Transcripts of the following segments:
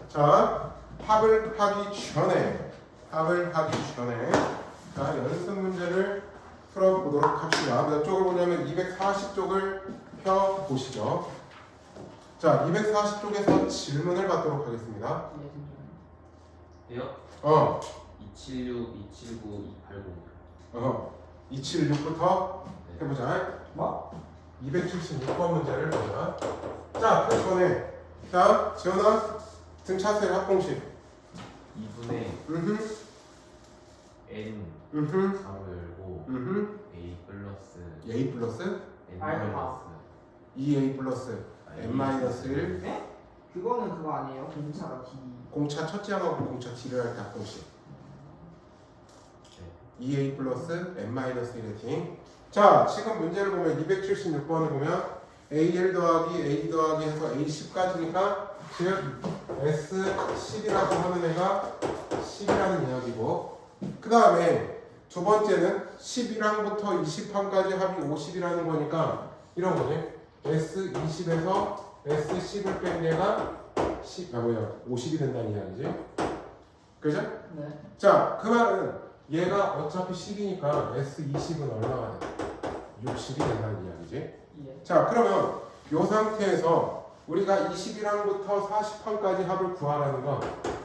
자, 합을 하기 전에 자, 연습 문제를 풀어보도록 합시다. 몇 쪽을 보냐면 240쪽을 펴보시죠. 자, 240쪽에서 질문을 받도록 하겠습니다. 돼요? 276, 279, 280. 276부터 해보자. 뭐? 276번 문제를 보자. 자, 그 전에 자, 지원아 등차수의 합공식 2분의 n 가로 열고 a 플러스 n 마이너스 2a 플러스 n 마이너스 1 네? 그거는 그거 아니에요? 공차가 D. 공차 첫째 항하고 공차 D를 할 때 합공식 2a 플러스 n 마이너스 1의 t. 자, 지금 문제를 보면 276번을 보면 a1 더하기 a 더하기 해서 a10까지니까 즉 S10이라고 하는 애가 10이라는 이야기고, 그 다음에 두 번째는 11항부터 20항까지 합이 50이라는 거니까 이런 거지. S20에서 S10을 뺀 얘가 50이 된다는 이야기지. 그죠? 네. 자, 그 말은 얘가 어차피 10이니까 S20은 얼마가 돼? 60이 된다는 이야기지. 예. 자, 그러면 이 상태에서 우리가 21항부터 40항까지 합을 구하라는 건,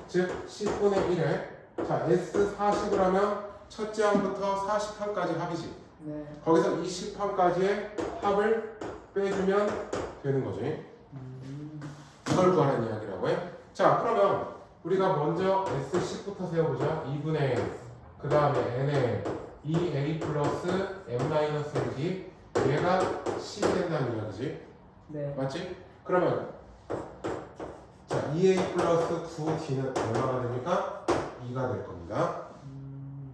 즉 10분의 1에 자 S40을 하면 첫째 항부터 40항까지 합이지. 네. 거기서 20항까지의 합을 빼주면 되는 거지. 이걸 구하라는 이야기라고 해. 자, 그러면 우리가 먼저 S10부터 세워보자. 2분의 그 다음에 n에 2a 플러스 n-1이 얘가 10이 된다는 이야기지. 네. 맞지? 그러면 자 2a 플러스 9d는 얼마가 됩니까? 2가 될 겁니다.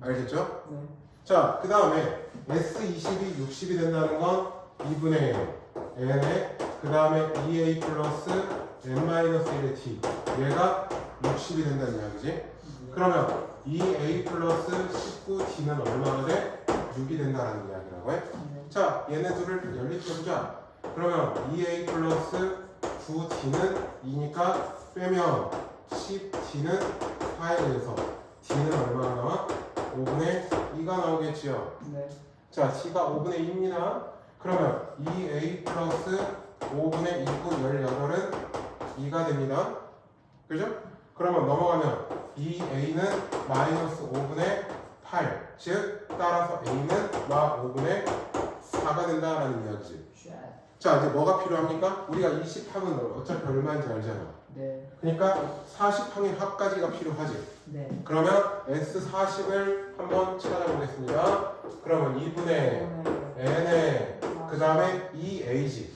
알겠죠? 네. 자, 그 다음에 S20이 60이 된다는 건 2분의 n에 그 다음에 2a 플러스 n-1의 d 얘가 60이 된다는 이야기지. 그러면 2a 플러스 19d는 얼마가 돼? 6이 된다는 이야기라고 해. 네. 자, 얘네들을 연립해보자. 그러면 2a 플러스 9d는 2니까 빼면 10d는 4에 대해서 d는 얼마가 나와? 5분의 2가 나오겠지요. 네. 자, d가 5분의 2입니다. 그러면 2a 플러스 5분의 2구 18은 2가 됩니다. 그죠? 그러면 넘어가면 2a는 마이너스 5분의 8, 즉 따라서 a는 마 5분의 4가 된다라는 이야기지. 자, 이제 뭐가 필요합니까? 우리가 20항은 어차피 얼마인지 알잖아. 네. 그러니까 40항의 합까지가 필요하지. 네. 그러면 S40을 한번 찾아보겠습니다. 그러면 2분의 n에 그 다음에 2a지.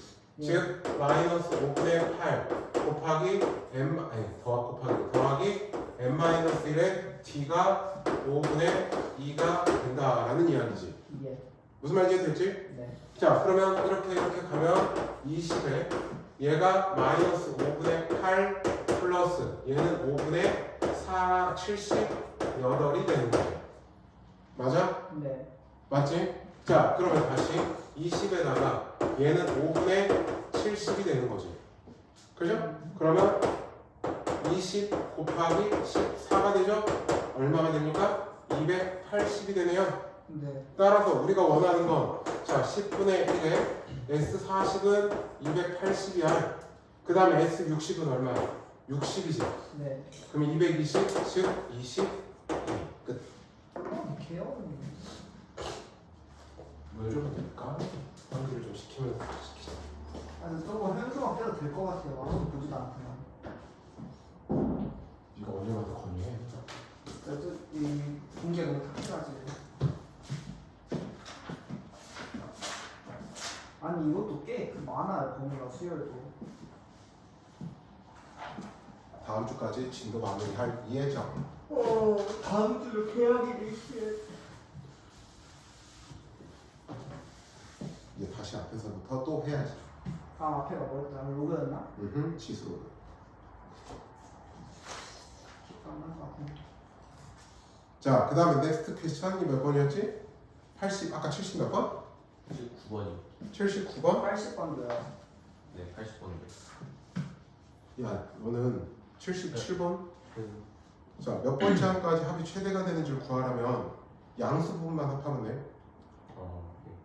즉 마이너스 5분의 8 곱하기 m 더하기 n-1의 d가 5분의 2가 된다라는 이야기지. 예. 무슨 말인지 됐지? 네. 자, 그러면 이렇게 가면 20에 얘가 마이너스 5분의 8 플러스 얘는 5분의 78이 되는 거예요. 맞아? 네. 맞지? 자, 그러면 다시 20에다가 얘는 5분의 70이 되는 거지. 그죠? 그러면 20 곱하기 14가 되죠? 얼마가 됩니까? 280이 되네요. 네. 따라서 우리가 원하는 건 자 10분의 1에 S40은 280이야. 그 다음에 S60은 얼마야? 60이지. 네. 그럼 220, 즉 20. 끝. 개어네. 뭐 해주면 될까? 환기를 좀 시키면서 시키자. 아니 저거 현수막 빼도 될 것 같아요. 아무도 보지도 않구나. 네가 어디 가서 건의해. 그래도 이 공개가 너무 탁실하지. 아니 이것도 꽤 많아요. 범위가 수열도. 다음 주까지 진도 마무리할 예정. 다음 주로 계약이 있게. 이제 다시 앞에서부터 또 해야지. 아 앞에가 뭐였더라? 로그였나? 치수. 안날것 같은데. 자, 그 다음에 넥스트 퀘스천이 몇 번이었지? 80, 아까 70 몇 번? 79번이요. 79번? 80번도요. 네, 80번이요. 야, 너는 77번? 자, 몇 번째 항까지 합이 최대가 되는지를 구하려면 양수 부분만 합하면 돼. 네.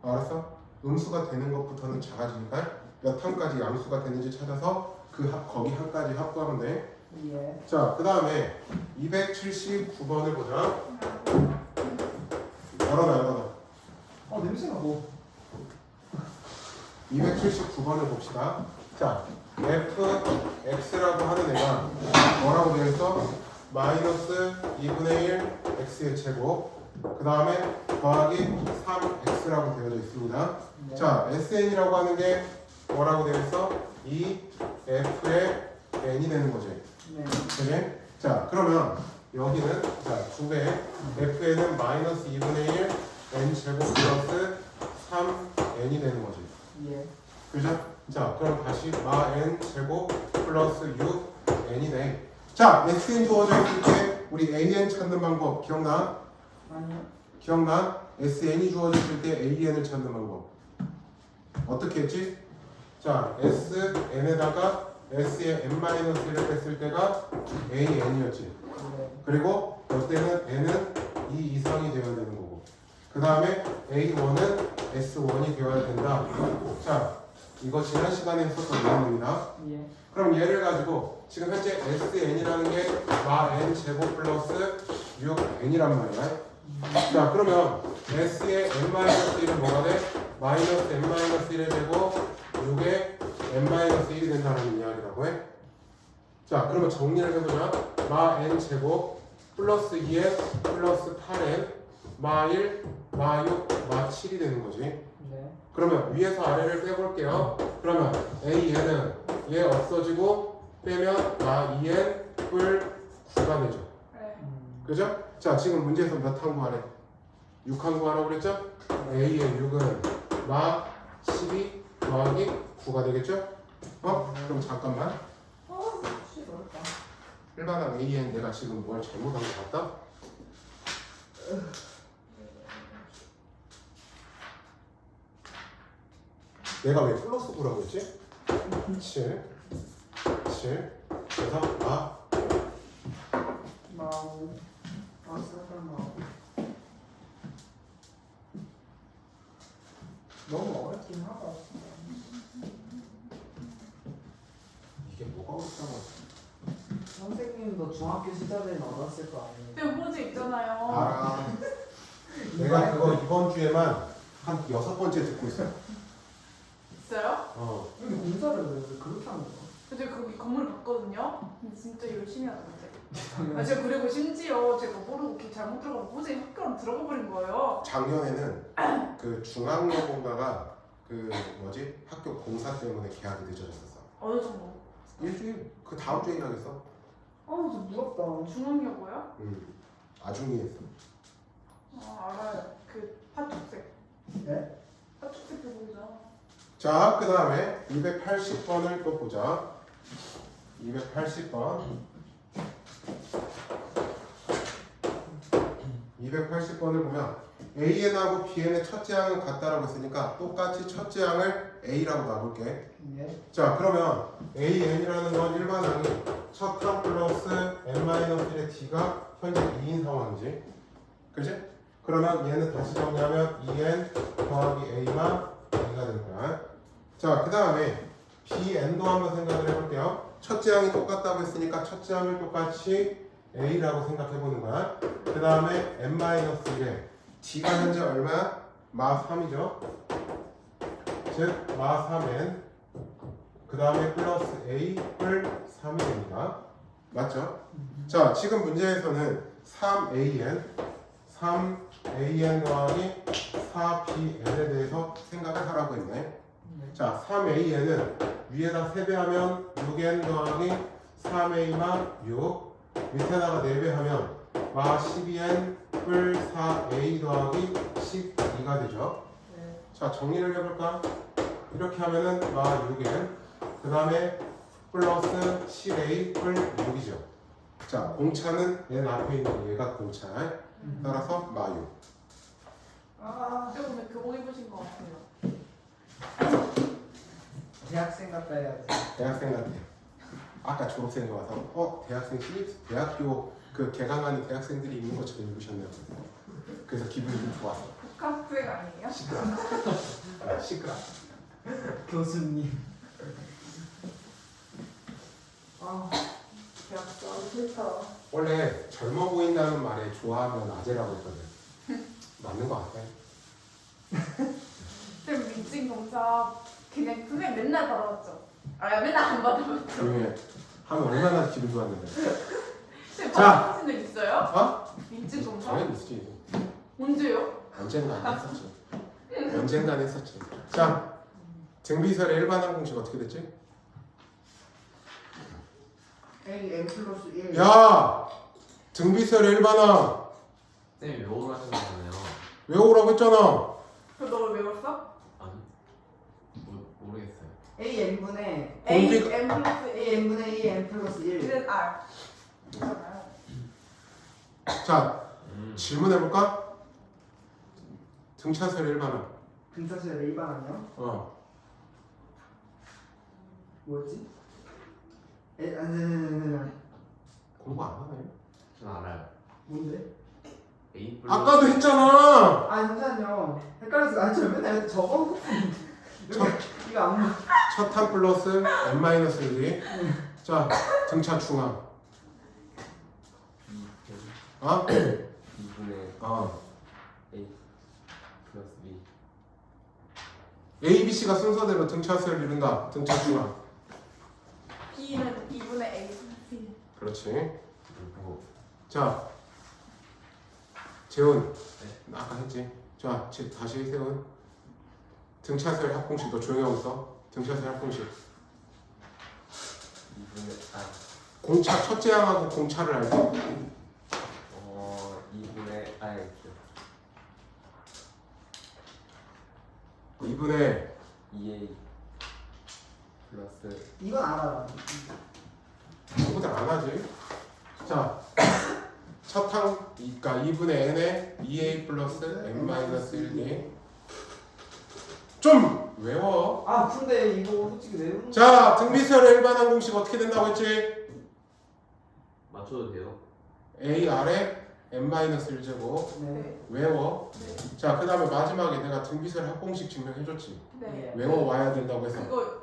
알았어? 음수가 되는 것부터는 작아지니까 몇 항까지 양수가 되는지 찾아서 거기 항까지 합구하면 돼. 예. 자, 그 다음에 279번을 보자. 열어놔. 냄새가 뭐. 279번을 봅시다. 자, fx라고 하는 애가 뭐라고 되어 있어? 마이너스 2분의 1 x의 제곱 그 다음에 더하기 3x라고 되어져 있습니다. 네. 자, sn이라고 하는 게 뭐라고 되어 있어? 이 f의 n이 되는 거지. 네. 그래? 자, 그러면 여기는 자, 두 배 fn은 마이너스 2분의 1 n 제곱 플러스 3n이 되는 거지. 예. 그죠? 자, 그럼 다시 마 n 제곱 플러스 6n이네. 자, sn 주어져 있을 때 우리 an 찾는 방법 기억나? 아니요. 기억나? sn이 주어져 있을 때 an을 찾는 방법 어떻게 했지? 자, sn에다가 s의 n-1을 뺐을 때가 an이었지. 네. 그리고 이때는 n은 2 이상이 되어야 되는 거고 그 다음에 a1은 s1이 되어야 된다. 자, 이거 지난 시간에 했었던 내용입니다. 예. 그럼 얘를 가지고 지금 현재 sn이라는 게 마 n 제곱 플러스 6n이란 말이야. 자, 그러면 s의 n-1은 뭐가 돼? 마이너스 n-1의 제곱 6의 n-1이 된다는 이야기라고 해. 자, 그러면 정리를 해보자. 마 n 제곱 플러스 2n 플러스 8n 마 1, 마 6, 마 7이 되는 거지. 네. 그러면 위에서 아래를 빼볼게요. 그러면 AN은 얘 없어지고 빼면 마 2N 뿔 9가 되죠. 그죠? 자, 지금 문제에서 몇 항 구하래? 6항 구하라고 그랬죠? A의 6은 마 12 더하기 9가 되겠죠? 그럼 잠깐만. 씨, 어렵다. 일반항 AN 내가 지금 뭘 잘못한 것 같다? 내가 왜 플러스 9라고 했지? 7 그래서 마우. 마우. 너무 어렵긴 하다. 이게 뭐가 어렵다고 선생님도 중학교 시절에는 얻었을 거 아니에요? 근데 문제 있잖아요. 알아. 내가 그거 이번 주에만 한 6번째 듣고 있어. 있어요? 근데 공사를 왜 그렇게 하는 거야? 근데 거기 건물을 봤거든요. 근데 진짜 열심히 하던데. 아, 제가 그리고 심지어 제가 모르고 이렇게 잘못 들어가서 도저히 학교로 들어가 버린 거예요. 작년에는 그 중학로 공사가 그 뭐지 학교 공사 때문에 계약이 늦어졌었어. 어느 정도? 일주일 그 다음 주에 일하겠어. 좀 무섭다. 중학여고요? 아중이했어. 알아요. 그 파축색. 네? 파축색 보이죠? 자, 그 다음에 280번을 또 보자. 280번. 280번을 보면 AN하고 BN의 첫째 항은 같다라고 했으니까 똑같이 첫째 항을 A라고 놔볼게. 예. 자, 그러면 AN이라는 건 일반 항이 첫 항 플러스 n-1의 D가 현재 2인 상황이지. 그치? 그러면 얘는 다시 정리하면 2n 더하기 A만 A가 될 거야. 자, 그 다음에 BN도 한번 생각을 해볼게요. 첫째 항이 똑같다고 했으니까 첫째 항을 똑같이 A라고 생각해 보는 거야. 그 다음에 n-1에 D가 현재 얼마야? 마 3이죠. 즉, 마 3n 그 다음에 플러스 A 뿔 3이 됩니다. 맞죠? 자, 지금 문제에서는 3AN 더하기 4BN에 대해서 생각을 하라고 했네. 자, 3AN은 위에다 3배하면 6N 더하기 3A만 6 밑에다가 4배하면 마 12N 뿔 4A 더하기 12가 되죠. 네. 자, 정리를 해볼까? 이렇게 하면은 마 6N 그 다음에 플러스 7A 뿔 6이죠. 자, 공차는 맨 앞에 있는 얘가 공차. 따라서 마 6. 근데 교복 입으신 것 같아요. 대학생 같다 해야지. 대학생 같아. 아까 졸업생이 와서 대학생 신입 대학교 그 개강하는 대학생들이 있는 것처럼 읽으셨네요. 그래서 기분이 좀 좋았어. 복학생 아니에요? 시끄러. 시끄러. 교수님. 아, 대학 가기 싫다. 원래 젊어 보인다는 말에 좋아하면 아재라고 했거든. 맞는 것 같아. 쌤 민증 검사 그냥 선생님 맨날 받아봤죠? 아 맨날 안 받아봤죠? 조용히 해. 하면 얼마나 기분 좋았는데. 쌤 자. 받아보신 적 있어요? 어? 민증 검사? 당연히 있지. 언제요? 언젠간 했었지. 언젠간 했었지. 자, 등비설의 일반항 공식 어떻게 됐지? A M 플러스 1. 야! 등비설의 일반항 쌤이 외우러 하시는 거잖아요. 외우라고 했잖아. 그거 너 외웠어? 아니 모르겠어요. A M분의 A, 공비가- M 플러스 A 1 M분의 A M 플러스 1. 1은 R 있잖아요. 자, 질문해볼까? 등차설의 일반항. 등차수열의 일반항이요? 뭐였지? 아니. 공부 안 하네. 전 알아요. 뭔데? A 플러스 아까도 했잖아. 아 잠시만요. 헷갈렸어. 아니 저 맨날 저거 이거 안 봐. 첫항 플러스 n-1이. 자, 등차 중항. 2분의 어. A 플러스 B. A, B, C가 순서대로 등차수를 이룬다. 등차 중항. B는 2분의 A 플러스 1 그렇지. 그리고 자, 재훈. 아까 했지. 자, 다시 세훈. 등차수의 합공식. 너 조용히 하고 있어. 등차수의 합공식. 2분의 공차 첫째 항하고 공차를 알지? 2분의 R 2분의 2A 플러스 이건 알아. 공부들 안 하지? 자, 첫 항, 그러니까 2분의 n에 2a 플러스 n-1이 좀 외워. 아 근데 이거 솔직히 외우는. 자, 등비설의 일반항 공식 어떻게 된다고 했지? 맞춰도 돼요? a 아래 n-1제곱 네. 외워. 네. 자, 그 다음에 마지막에 내가 등비설의 합공식 증명해줬지. 네. 외워와야 된다고 해서. 그거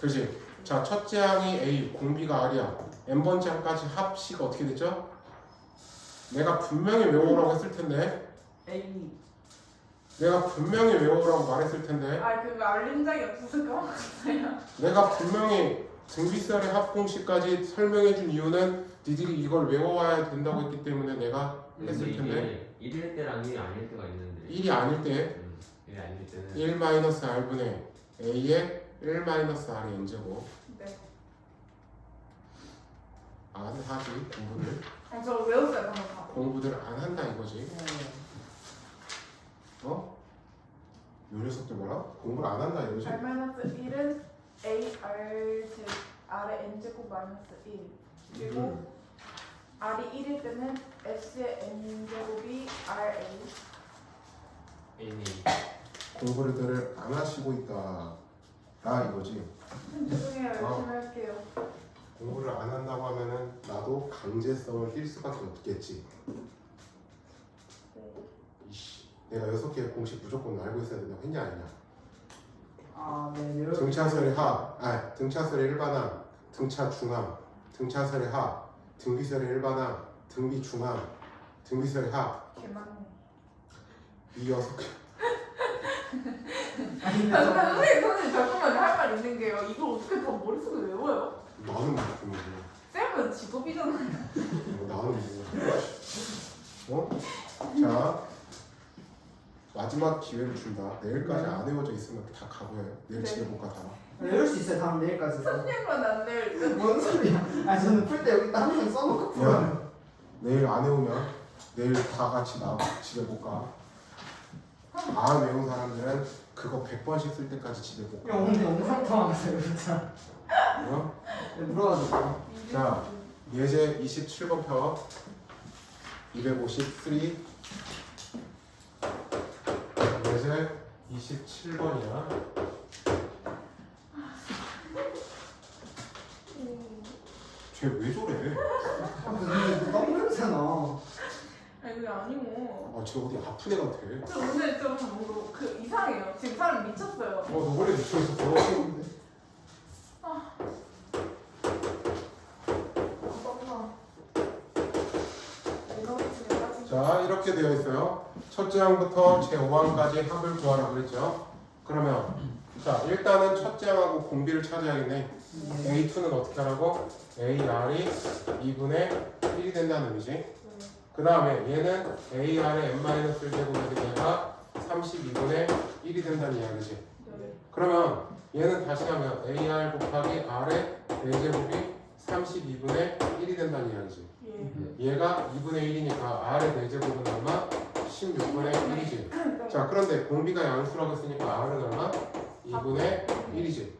그지? 자, 첫째 항이 a, 공비가 r이야. n번째 항까지 합시가 어떻게 됐죠? 내가 분명히 외우라고 했을 텐데. A. 내가 분명히 외우라고 말했을 텐데. 아 그거 알린 적이 없어서 까먹었어요. 내가 분명히 등비설의 합공식까지 설명해준 이유는 니들이 이걸 외워와야 된다고 했기 때문에 내가 했을 텐데. 1일 때랑 1이 아닐 때가 있는데 1이 아닐 때 1이 아닐 때는 1-r분의 a의 1-r의 n제곱. 네. 안 하지 공부를. 저 외웠어요 방금 다. 공부들 안 한다 이거지. 네. 어? 요 녀석들 뭐라? 공부를 안 한다 이거지. R 마이너스 1은 A R 제 R의 n 제곱 마이너스 1 그리고 R이 1일 때는 S의 n 제곱이 R A. N이 공부를 안 하시고 있다. 아 이거지. 죄송해요 열심히 할게요. 공부를 안 한다고 하면은 나도 강제성을 띌 수밖에 없겠지. 네. 이씨, 내가 6개의 공식 무조건 알고 있어야 된다고 했냐 아니냐? 아 네. 등차설의 등차설의 일반항, 등차 중항, 등차설의 하, 등비설의 일반항, 등비 중항, 등비설의 하. 개망네. 이 6개. 아니 선생님 잠깐만요 할 말 있는 게요. 이걸 어떻게 다 머릿속에 외워요? 나는 무슨 쌤은 직업이잖아요. 나는 뭐? 자, 마지막 기회를 준다. 내일까지 안 외워져 있으면 다 각오해요. 내일 네. 집에 못 가 다. 외울 수 있어요. 다음 내일까지. 선생님은 안 낼. 뭔 소리야? 아 저는 풀 때 여기다 항상 써놓고 풀어요. 야, 내일 안 외우면 내일 다 같이 나 집에 못 가. 안 외운 사람들은 그거 100번씩 쓸 때까지 집에 못 가. 형 오늘 영상 통화하세요 진짜. 어? 물어가지고. 자, 예제 27번 펴. 253. 예제 27번이야. 쟤 왜 저래? 근데 땀 냄새 나. 아니 그게 아니고. 아, 쟤 어디 아픈 애 같아. 저 오늘 좀 그 이상해요. 지금 사람 미쳤어요. 너 원래 미쳐있었어. 자, 이렇게 되어 있어요. 첫째 항부터 제5항까지 합을 구하라고 그랬죠. 그러면 자, 일단은 첫째 항하고 공비를 찾아야겠네. A2는 어떻게 하라고? AR이 2분의 1이 된다는 의미지. 그 다음에 얘는 AR의 n-1제곱인데 얘가 32분의 1이 된다는 이야기지. 그러면 얘는 다시 하면 AR 곱하기 R의 4제곱이 32분의 1이 된다는 이야기지. 얘가 2분의 1이니까 R의 4제곱은 얼마? 16분의 1이지. 자, 그런데 공비가 양수라고 했으니까 R은 얼마? 2분의 1이지.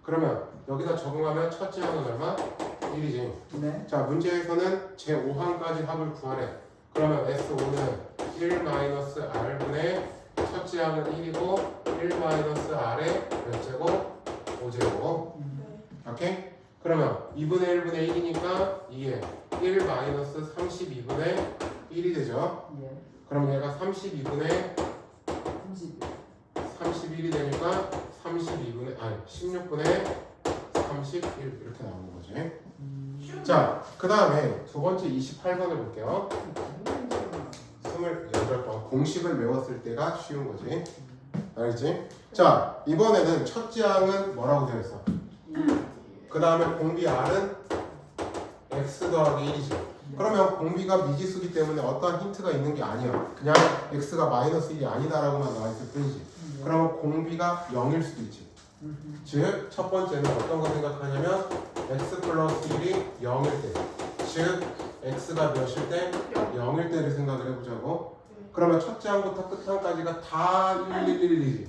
그러면 여기다 적응하면 첫째 항은 얼마? 1이지. 네. 자, 문제에서는 제5항까지 합을 구하래. 그러면 S5는 1-R분의 첫째 항은 1이고 1-R의 몇 제곱? 5제곱. 오케이? 그러면 2분의 1분의 1이니까 이게 1-32분의 1이 되죠. 예. 그럼 얘가 32분의 31이 되니까 16분의 31 이렇게 나오는 거지. 자, 그 다음에 두 번째 28번을 볼게요. 28번. 공식을 외웠을 때가 쉬운 거지. 알겠지? 자, 이번에는 첫째 항은 뭐라고 되어 있어? 그 다음에 공비 R은 X 더하기 1이지. 그러면 공비가 미지수기 때문에 어떠한 힌트가 있는 게 아니야. 그냥 X가 마이너스 1이 아니다라고만 나와 있을 뿐이지. 그러면 공비가 0일 수도 있지. 즉, 첫 번째는 어떤 거 생각하냐면 X 플러스 1이 0일 때. 즉, X가 몇일 때? 0일 때를 생각을 해보자고. 그러면 첫째 항부터 끝항까지가 다 111이지.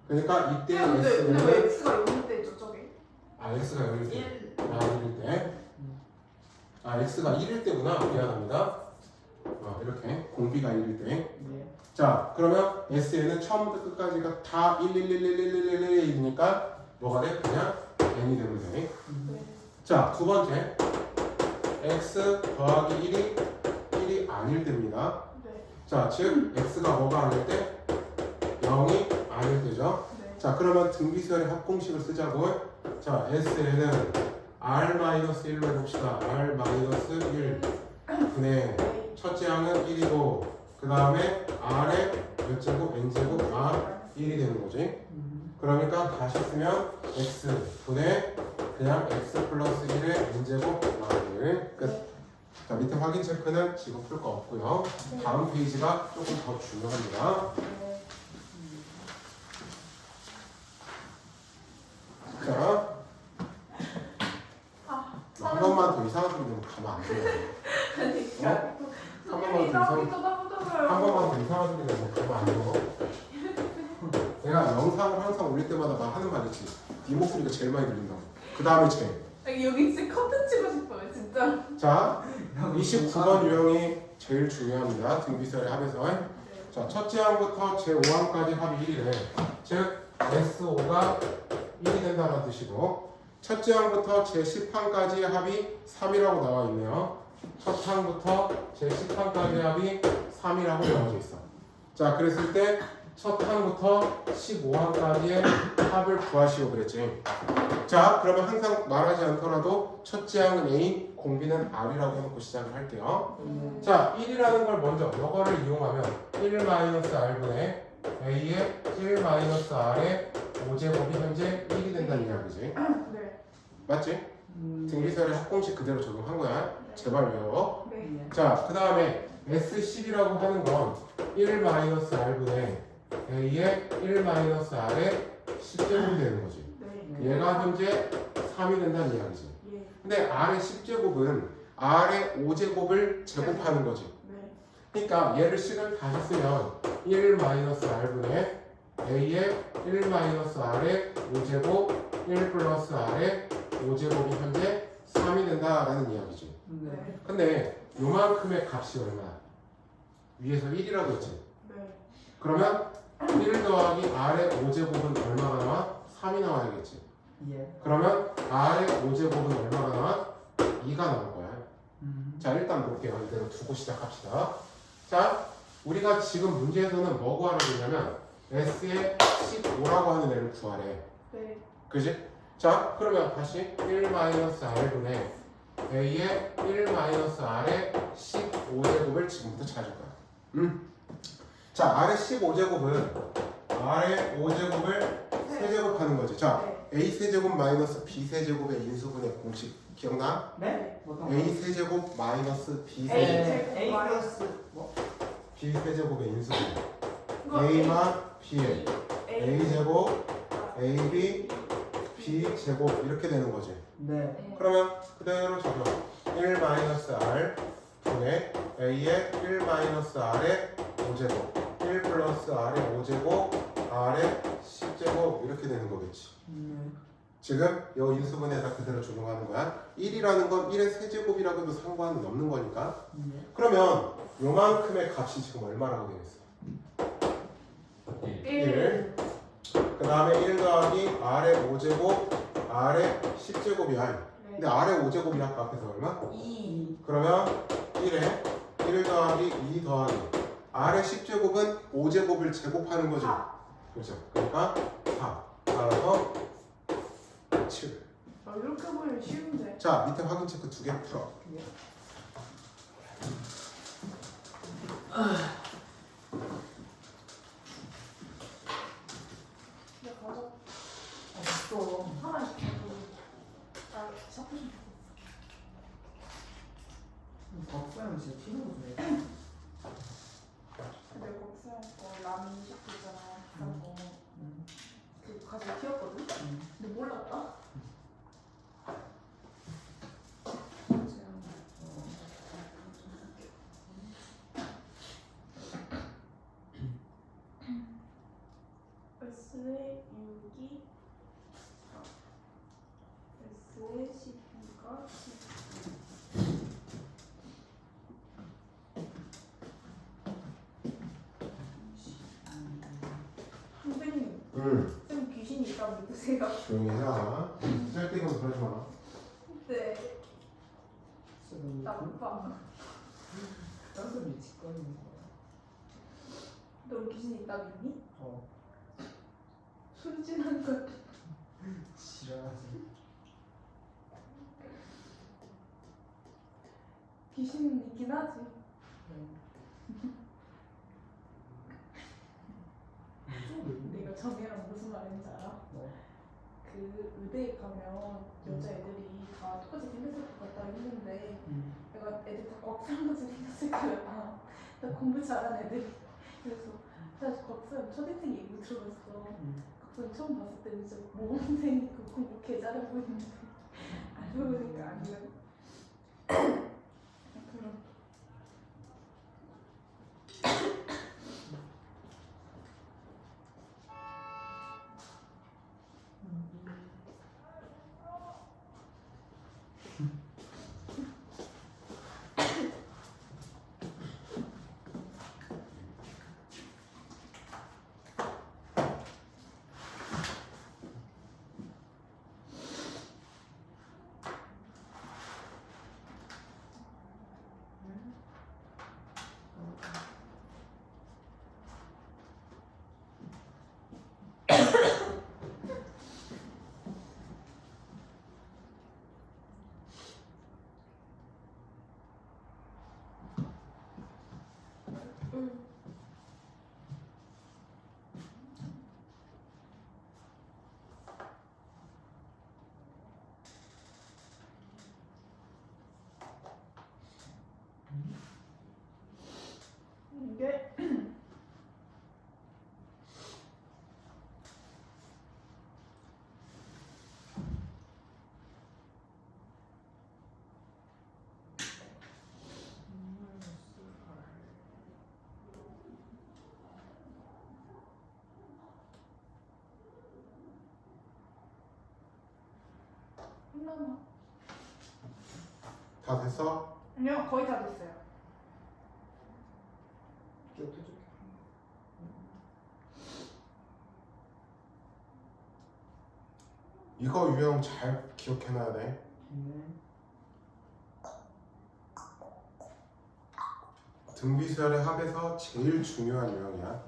그러니까 이때 근데 왜 X는 X가 0대죠 저게? 아, X가 0일 때. 아, 1일 때. 아, X가 1일 때구나. 미안합니다. 이렇게 공비가 1일 때. 자, 그러면 S에는 처음부터 끝까지가 다 1111111이니까 뭐가 돼? 그냥 n이 되면 돼. 자, 두 번째. X 더하기 1이 아닐 때입니다. 자, 즉 X가 뭐가 아닐 때? 0이 아닐 때죠. 자, 그러면 등비수열의 합공식을 쓰자고. 자, S에는 R-1로 해봅시다. R-1 분의 첫째 항은 1이고 그 다음에 R의 몇 제곱? N제곱 R1이 되는 거지. 그러니까 다시 쓰면 X 분의 그냥 X 플러스 1의 N제곱 R1 끝. 자, 밑에 확인 체크는 지금 풀 거 없고요. 다음 페이지가 조금 더 중요합니다. 자, 한 번만 더 이상한 소리 내면 가만 안 둬요. 한 번만 더 이상한 소리 내면 가만 안 둬. 내가 영상을 항상 올릴 때마다 막 하는 말 있지. 네 목소리가 제일 많이 들린다고. 그 다음에 쟤. 여기 진짜 컨텐츠 치고 싶어요 진짜. 자, 29번 유형이 제일 중요합니다. 등비설의 합에서. 자, 첫째 항부터 제5항까지 합이 1이래. 즉 S5가 1이 된다는 뜻이고 첫째 항부터 제10항까지의 합이 3이라고 나와 있네요. 첫 항부터 제10항까지의 합이 3이라고 나와져 있어. 자, 그랬을 때 첫 항부터 15항까지의 합을 구하시오 그랬지. 자, 그러면 항상 말하지 않더라도 첫째 항은 A, 공비는 R이라고 해놓고 시작을 할게요. 자, 1이라는 걸 먼저 이거를 이용하면 1-R분의 A의 1-R의 5제곱이 현재 1이 된다는 이야기지. 맞지? 등비설의 합공식 그대로 적용한 거야. 제발 외워. 자, 그 다음에 S10이라고 하는 건 1-R분의 A의 1-R의 10제곱이 되는 거지. 얘가 현재 3이 된다는 이야기지. 근데 R의 10제곱은 R의 5제곱을 제곱하는 거지. 그러니까 얘를 식을 다시 쓰면 1-R분의 A의 1-R의 5제곱 1 플러스 R의 5제곱이 현재 3이 된다라는 이야기지. 근데 요만큼의 값이 얼마야? 위에서 1이라고 했지. 그러면 1 더하기 R의 5제곱은 얼마가 나와? 3이 나와야겠지. 그러면 R의 5제곱은 얼마가 나와? 2가 나올 거야. 자, 일단 볼게요. 이대로 두고 시작합시다. 자, 우리가 지금 문제에서는 뭐 구하라고 했냐면 S의 15라고 하는 애를 구하래. 네. 그지? 자, 그러면 다시 1-R분의 A의 1-R의 15제곱을 지금부터 찾을 거야. 자, R의 15제곱은 R의 5제곱을 세제곱하는 거지. 자, 네. A 세제곱 마이너스 B 세제곱의 인수분해 공식 기억나? 네? 어떤 A 세제곱 마이너스 B A 세제곱 제곱 A 플러스 뭐? B 세제곱의 인수분해 이거 A만 B에 A A 제곱 AB B 제곱 이렇게 되는 거지. 네. 네. 그러면 그대로 적용 1-R 분의 A의 1-R의 5제곱 1 플러스 R의 5제곱 R의 10제곱 이렇게 되는 거겠지. 지금 이 인수분해에다 그대로 적용하는 거야. 1이라는 건 1의 세제곱이라고 해도 상관은 없는 거니까. 그러면 요만큼의 값이 지금 얼마라고 되어 있어? 1. 그 다음에 1 더하기 R의 5제곱 R의 10제곱이야. 근데 R의 5제곱이 아까 앞에서 얼마? 2. 그러면 1에 1 더하기 2 더하기 R의 10제곱은 5제곱을 제곱하는 거지. 4. 그렇죠. 그러니까 4. 따라서 7. 이렇게 보면 쉬운데. 자, 밑에 확인 체크 2개 풀어. 근데 가져. 없어. 하나 있어도. 아, 자꾸 좀. 덕사는 진짜 튀는 근데 거기서 라면 샤프 있잖아. 그런 거. 그 가지고 튀었거든? 근데 몰랐다? S의 6이 S의 12가 10. 선생님, 쌤 귀신이 있다고 믿으세요? 조용히 해라. 쓸데없는 그러지 마. 네, 음. 나빠. 딴 소리 짓거리는 거야. 너 귀신이 있다고 믿니? 어. 순진한 것. 지랄하지. 귀신은 있긴 하지. 내가 정혜랑 무슨 말인지 알아? 뭐? 그 의대에 가면 여자애들이 다 똑같이 생겼을 것 같다 했는데 내가 애들 다 곽사람같이 생겼을 거야. 나 공부 잘하는 애들이. 그래서 사실 곽사람 초딩생 얘기 들어봤어. 곽사람 처음 봤을 때는 진짜 모범생 그 공부 개 잘해 보이는데 알고 보니까 아니야. 그럼 이게 끝났나? 다 됐어? 아니요, 거의 다 됐어요. 기억해줄게. 이거 유형 잘 기억해놔야 돼. 네. 등비수열의 합에서 제일 중요한 유형이야.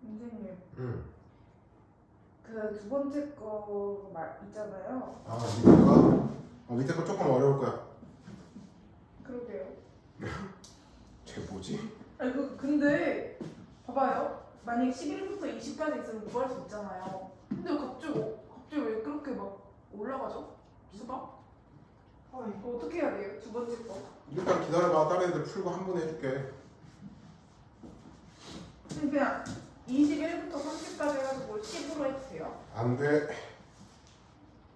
선생님, 응. 그 두 번째 거 말 있잖아요. 아 밑에 거? 밑에 거 조금 어려울 거야. 그러게요. 쟤 뭐지? 아니 근데 봐봐요. 만약 11부터 20까지 있으면 구할 수 있잖아요. 근데 갑자기 왜 그렇게 막 올라가죠? 수박? 이거 어떻게 해야 돼요? 두 번째 거. 일단 기다려봐. 다른 애들 풀고 한 번 해줄게. 그냥 21부터 30까지 해가지고 10으로 해주세요. 안 돼.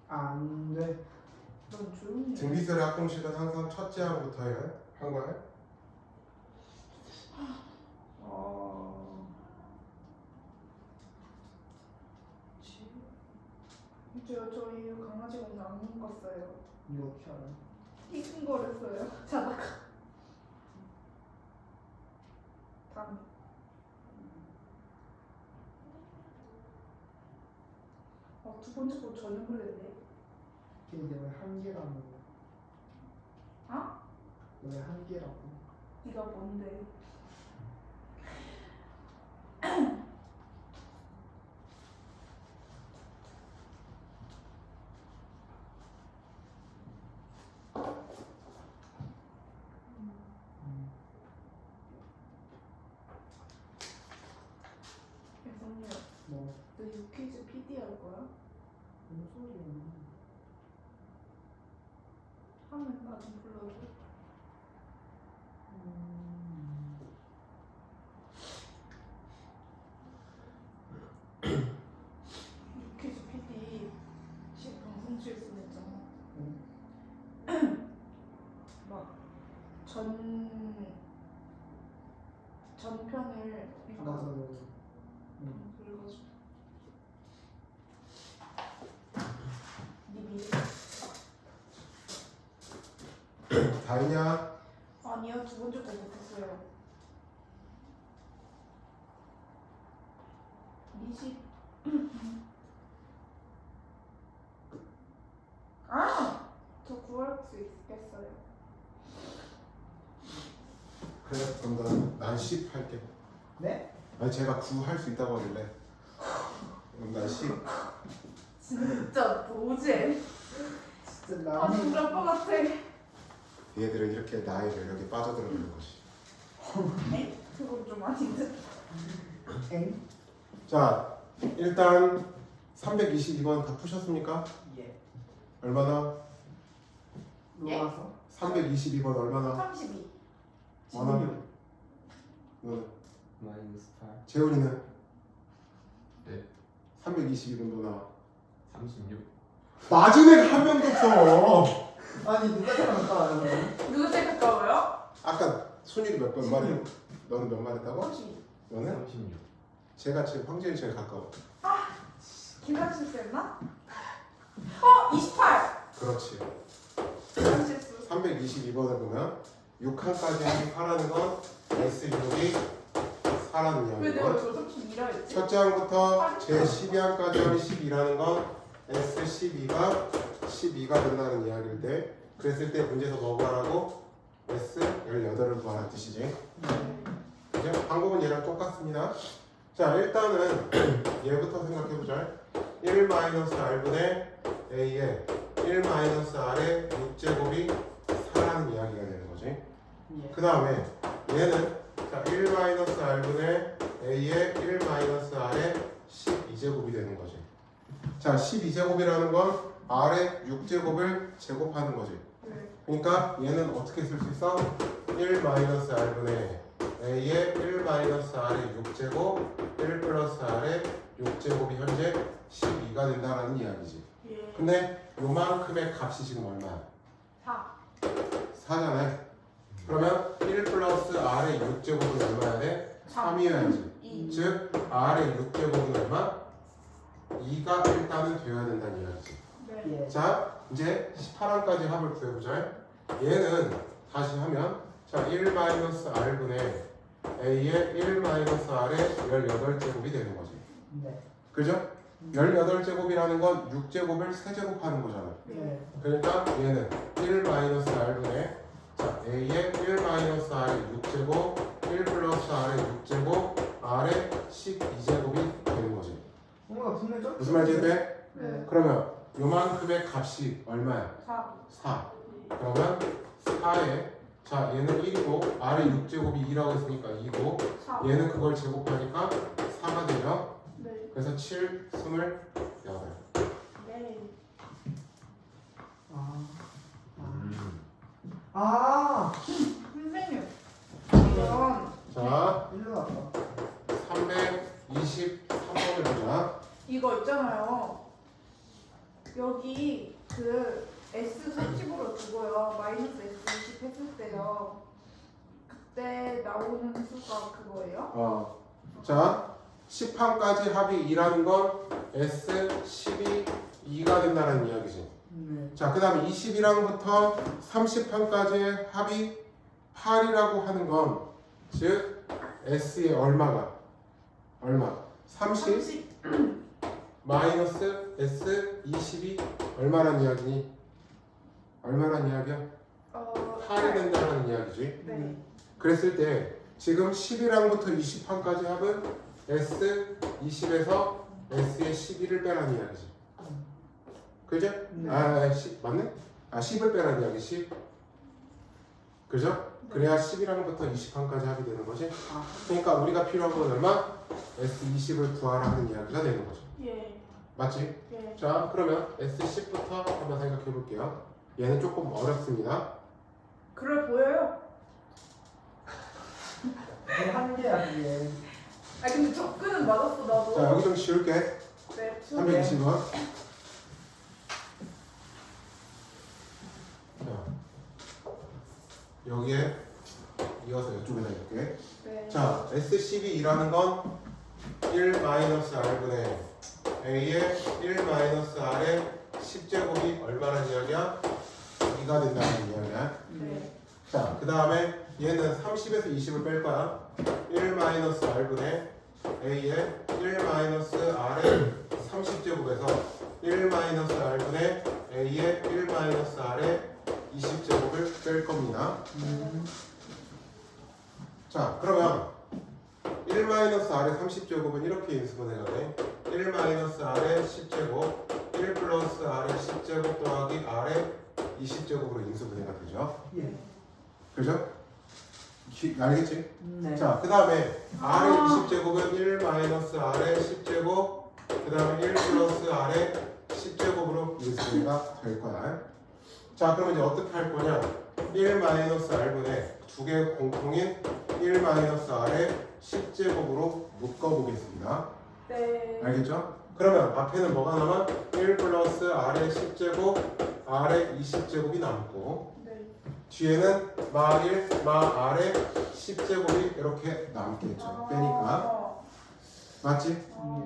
안 돼. 넌 조용히 해. 등비설의 합공식은 항상 첫째 항부터 해. 한 거야? 저희 강아지 오늘 안 묶었어요. 이거 어떻게 알아? 낑낑거렸어요. 자다가. 다음. 두 번째 거 전혀 모르겠네. 근데 왜 한 개라고? 어? 왜 한 개라고? 네가 뭔데? 선생님, 뭐 너 유퀴즈 PD 할 거야? 무슨 소리야? 하면 나 좀 불러줘. 유퀴즈 PD 방송실에서 했잖아. 막 전편을 맞아. 그래가지고 네 미래. 다 했냐? 아니요, 두 번째 거 못했어요. 미식. 저 구할 수 있겠어요. 그래 그럼 난 10 할게. 네? 아니 제가 9 할 수 있다고 하길래 그럼 난 10. 진짜 노잼. 진짜 아, 나는 진짜 아빠 같아. 얘들은 이렇게 나의 매력에 빠져들어가는 것이. 그건 좀 아닌데. 엥? 자 일단 322번 다 푸셨습니까? 예. 얼마나? 로아서? 322번 얼마나? 32. 원하면 너는? 마이너스 8 재훈이는? 네. 322번 너 나와. 36 맞은 애가 한 명도 없어. 아니 누가 생각할까 여러분? 누가 제일 가까워요? 아까 순일이 몇 말해? 너는 몇 말했다고? 30. 너는? 36. 제가 지금 황제이 제일 가까워. 김한 실수였나? 28. 그렇지. 김한 실수. 322번을 보면 6칸까지 하라는 건 S6이 4라는 왜 이야기고 내가 저 32라 했지? 첫째 항부터 제 12항까지 하면 12라는 건 S12가 12가 된다는 이야기일 때 그랬을 때 문제에서 뭐 구하라고? S18을 구하라는 뜻이지. 그죠? 방법은 얘랑 똑같습니다. 자 일단은 얘부터 생각해보자. 1-R분의 A에 1-R의 6제곱이 4라는 이야기가 되는 거지. 예. 그 다음에 얘는 자 1-R분의 A의 1-R의 12제곱이 되는 거지. 자 12제곱이라는 건 R의 6제곱을 제곱하는 거지. 네. 그러니까 얘는 어떻게 쓸 수 있어? 1-R분의 A의 1-R의 6제곱 1 플러스 R의 6제곱이 현재 12가 된다라는 이야기지. 예. 근데 요만큼의 값이 지금 얼마야? 4. 4잖아요. 그러면 1 플러스 R의 6제곱은 얼마야 돼? 3이어야지. 2. 즉 R의 6제곱은 얼마? 2가 일단은 되어야 된다는 이야기지. 네. 예. 자 이제 18항까지 합을 구해보자. 얘는 다시 하면 자 1-R분의 A의 1-R의 18제곱이 되는 거지. 네. 그죠? 18제곱이라는 건 6제곱을 3제곱하는 거잖아. 네. 그러니까 얘는 1-R분의 자 A의 1-R의 6제곱 1 플러스 R의 6제곱 R의 12제곱이 되는 거지. 뭔가 분명히 좀 무슨 말인지 돼? 네. 그러면 요만큼의 값이 얼마야? 4. 4. 그러면 4에 자 얘는 1이고 R의 6제곱이 2라고 했으니까 2고 4. 얘는 그걸 제곱하니까 4가 되죠. 네. 그래서 7, 28. 네. 아. 선생님. 이건 자 일로 왔다. 323번을 보자. 이거 있잖아요. 여기 그 S 30으로 두고요. 마이너스 S 20 했을 때요. 그때 나오는 수가 그거예요? 자 10항까지 합이 2라는 건 S12 2가 된다는 이야기지. 네. 자, 그 다음에 21항부터 30항까지의 합이 8이라고 하는 건, 즉, S의 얼마가? 얼마? 30 마이너스 S22 얼마란 이야기니? 얼마란 이야기야? 8이 된다는 이야기지. 네. 그랬을 때, 지금 11항부터 20항까지 합은 S20에서 S의 12를 빼라는 이야기지. 그죠? 네. 아, 10 맞네? 아, 10을 빼라는 이야기 10. 그죠? 그래야 11항부터 20항까지 합이 되는 거지. 아. 그러니까 우리가 필요한 건 얼마? S20을 구하라 하는 이야기가 되는 거죠. 예. 맞지? 예. 자, 그러면 S10부터 한번 생각해 볼게요. 얘는 조금 어렵습니다. 그래 보여요. 한 개야 그게. 아 근데 접근은 맞았어 나도. 자, 여기 좀 지울게. 네. 320번. 자, 여기에 이어서 이쪽에다 이렇게. 네. 자, S12라는 건 1-R분의 A의 1-R의 10제곱이 얼마나 이야기야? 2가 된다는 이야기야. 네. 자, 그 다음에 얘는 30에서 20을 뺄 거야. 1-R분의 A의 1-R의 30제곱에서 1-R분의 A의 1-R의 20제곱을 뺄 겁니다. 자, 그러면 1-R의 30제곱은 이렇게 인수분해가 돼. 1-R의 10제곱 1 플러스 R의 10제곱 더하기 R의 20제곱으로 인수분해가 되죠. 예. 그죠? 알겠지? 네. 자, 그 다음에 R의 20제곱은 1-R의 10제곱 그 다음에 1 플러스 R의 10제곱으로 인수분해가 될 거야. 자, 그럼 이제 어떻게 할 거냐? 1-R분의 두 개의 공통인 1-R의 10제곱으로 묶어보겠습니다. 네. 알겠죠? 그러면 앞에는 뭐가 남아? 1 플러스 R의 10제곱 R의 20제곱이 남고 네. 뒤에는 마 1, 마 R의 10제곱이 이렇게 남겠죠. 빼니까. 맞지?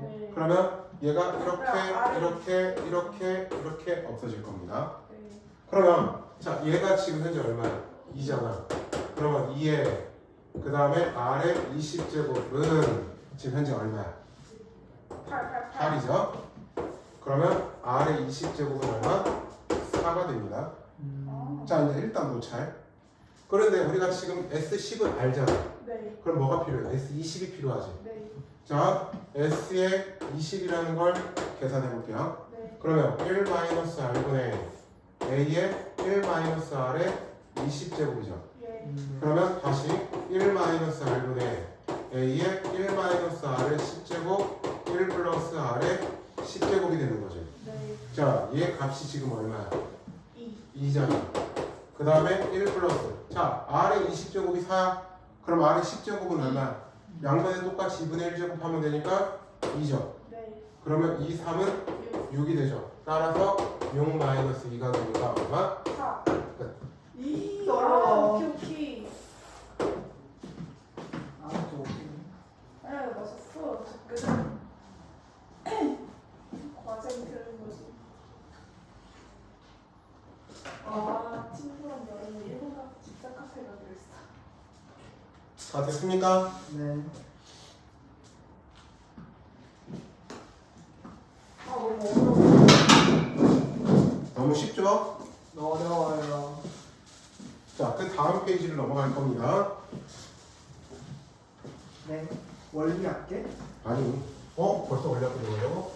네. 그러면 얘가 이렇게 없어질 겁니다. 네. 그러면 자 얘가 지금 현재 얼마야? 2잖아. 그러면 2에 그 다음에 R의 20제곱은 지금 현재 얼마야? 8. 8이죠. 그러면 R의 20제곱은 얼마? 4가 됩니다. 자 이제 일단 노찰. 그런데 우리가 지금 S10은 알잖아. 네. 그럼 뭐가 필요해? S20이 필요하지. 네. 자 S의 20이라는 걸 계산해 볼게요. 네. 그러면 1-R분의 A의 1-R의 20제곱이죠. 예. 그러면 다시 1-R분의 A의 1-R의 10제곱 1 플러스 R의 10제곱이 되는 거지. 네. 자, 얘 값이 지금 얼마야? 2. 2잖아. 그 다음에 1 플러스. 자, R의 20제곱이 4야. 그럼 R의 10제곱은 얼마야? 양변에 똑같이 2분의 1제곱 하면 되니까 2죠. 네. 그러면 이 3은 6이 되죠. 따라서 6 마이너스 2가 되니까 얼마? 4. 끝. 이 어려워. 오케이. 아, 저 아, 멋있어. 그죠? 과정이 들은 거지. 아, 친구랑 여름에 일본 가서 집사 카페 가기로 했어. 다 됐습니까? 네. 아, 너무 어려워. 너무 쉽죠? 어려워요. 자, 그 다음 페이지를 넘어갈 겁니다. 네. 원리 할게. 아니, 벌써 올려보려고?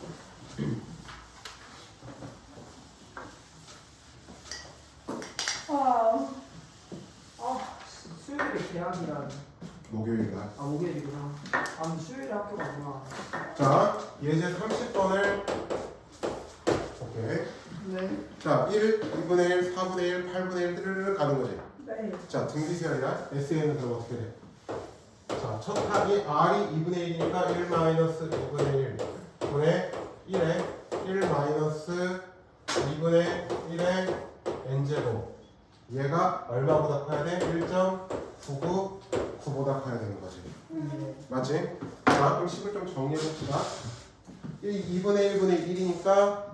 아, 수요일에 계약이라니. 목요일날. 아, 목요일이구나. 아, 근데 수요일에 학교가 없구나. 자, 예제 30번을 오케이. 네. 자, 1, 2분의 1, 4분의 1, 8분의 1 뜨르르 가는 거지. 네. 자, 등비수열이나 SN은 그럼 어떻게 돼? 자, 첫 합이 R이 2분의 1이니까 1 마이너스 2분의 1 분의 1에 1 마이너스 2분의 1의 n제곱. 얘가 얼마보다 커야 돼? 1.999보다 커야 되는 거지. 네. 맞지? 자, 그럼 식을 좀 정리해봅시다. 2분의 1분의 1이니까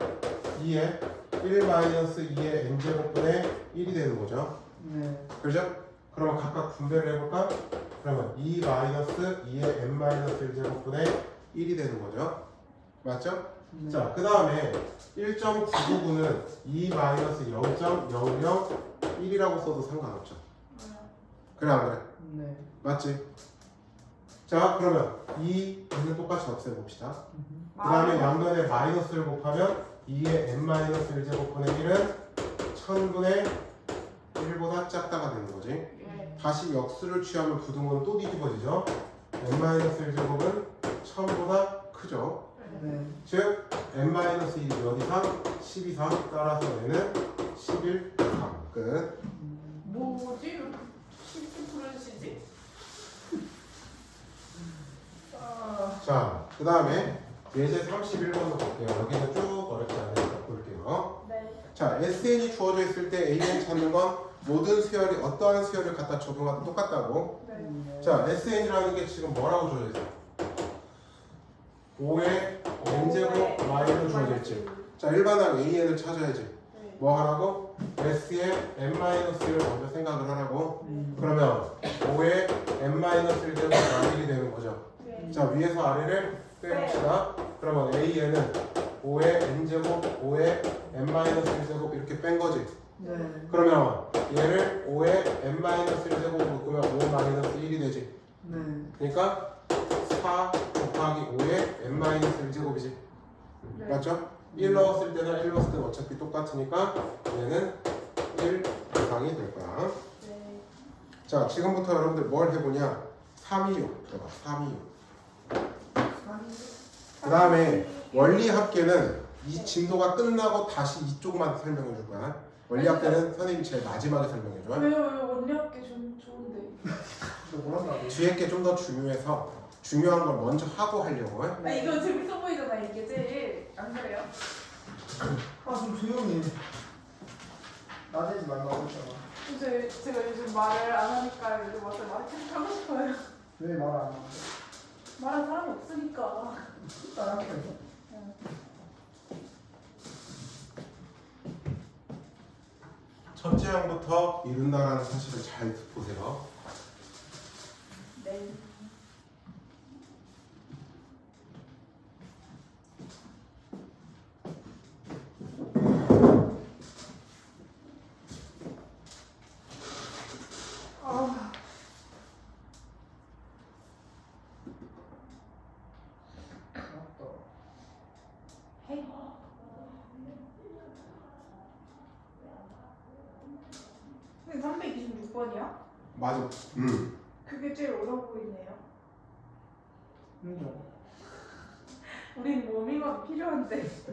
2에 1 마이너스 2의 n제곱분의 1이 되는 거죠. 네. 그죠? 그러면 각각 분배를 해볼까? 그러면 2 마이너스 2의 n 마이너스 1제곱분의 1이 되는 거죠. 맞죠? 네. 자, 그 다음에 1.999는 2 마이너스 0.001이라고 써도 상관없죠. 그래 안 그래? 네. 맞지? 자, 그러면 2는 똑같이 없애봅시다. 그 다음에 양변에 마이너스를 곱하면 2의 n-1제곱분의 1은 1000분의 1보다 작다가 되는 거지. 예. 다시 역수를 취하면 부등호는 또 뒤집어지죠. n-1제곱은 1000보다 크죠. 네. 즉 n-1이 몇 이상? 10 이상. 따라서 얘는 11 이상. 끝. 뭐지? 이렇게 쉽게 풀어주시지? 아, 자, 그 다음에 예제 31번도 볼게요. 여기는 쭉 어렵지 않으니까 볼게요. 네. 자, SN이 주어져 있을 때 AN 찾는 건 모든 수열이 어떠한 수열을 갖다 적용하도 똑같다고. 네. 자, SN이라는 게 지금 뭐라고 주어져 있어? 5의 n제곱 y로 주어져 있지. 자, 일반항 AN을 찾아야지. 네. 뭐 하라고? S의 n-1을 먼저 생각을 하라고. 그러면 5의 n-1제곱 y이 되는 거죠. 네. 자, 위에서 아래를 빼봅시다. 그러면 AN은 5의 n제곱, 5의 n-1제곱 이렇게 뺀 거지. 네. 그러면 얘를 5의 n-1제곱 묶으면 5-1이 되지. 네. 그러니까 4 곱하기 5의 n-1제곱이지. 네. 맞죠? 1 넣었을 때나 1 넣었을 때는 어차피 똑같으니까 얘는 1 이상이 될 거야. 네. 자, 지금부터 여러분들 뭘 해보냐? 326 들어봐. 326. 그 다음에 원리 합계는 이 진도가 끝나고 다시 이쪽만 설명해 줄 거야. 원리 합계는 선생님이 제일 마지막에 설명해 줘. 왜요? 원리학기 좀 좋은데. 너 뭐란다고? 뒤에 게 좀 더 중요해서 중요한 걸 먼저 하고 하려고 해. 아, 이거 재밌어 나 이게 제일 안 그래요? 아좀 조용히 해. 나대지 말라고 했잖아. 제가 요즘 말을 안 하니까 요즘 와서 말을 계속 하고 싶어요. 왜 말 안 하는데? 말할 사람이 없으니까. 따라하게 돼. 첫째 항부터 이룬다라는 사실을 잘 보세요. 네. 아. 맞다. 해. 근데 326번이야? 맞아. 그게 제일 어려워 보이네요. 인정. 우린 워밍업이 필요한데.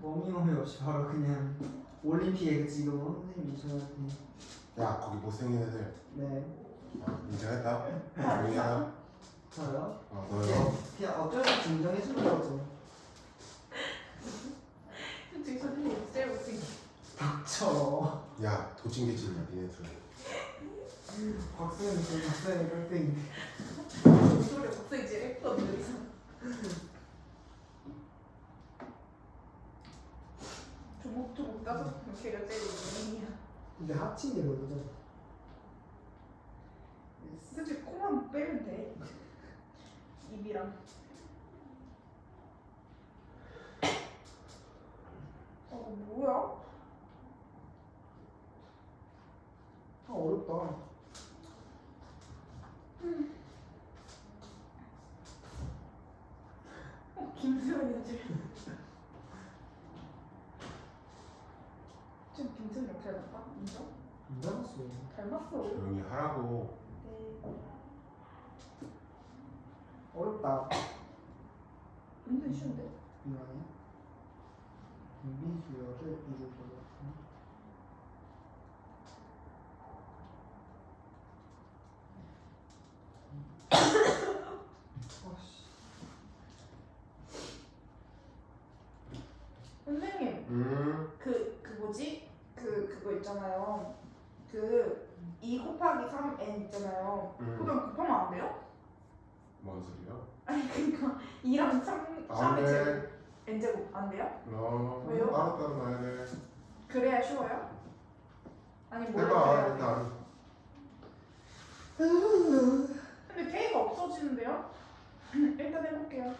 워밍업이 없이 바로 그냥 올림픽에 지금 선생님이 저한테 야 거기 못생긴 애들 네. 인정했다. 조용히 해라. 저요? 너요. 그냥 어쩔 수 없이 인정해주는 거죠. 솔직히 선생님 제일 못생겨. 닥쳐. 야 도찐개찐이야 니네 둘. 박수는 저 박수는 깍쟁이. 목소리가 갑자기 제일 예쁘거든요. 조목조목 따서 보면 걔가 제일 유명이야. 근데 합친 게 뭐죠? 솔직히 코만 빼면 돼. 입이랑. 뭐야? 아 어렵다. 김수현이 지금 김수현 역시 닮았다? 인정? 안 닮았어. 닮았어. 조용히 하라고. 네. 어렵다. 은근 쉬운데? 이거네. 미수열을 이루고. 선생님, 그 뭐지? 그거 있잖아요. 2 곱하기 3n 있잖아요. 그냥 곱하면 안 돼요? 뭔 소리야? 아니 그러니까 2랑 3, 안 3이 제곱 돼. n제곱 안 돼요? 왜요? 따로따로 놔야 돼. 그래야 쉬워요? 아니 뭐야 해봐 그래야 일단. 근데 k가 없어지는데요? 일단 해볼게요.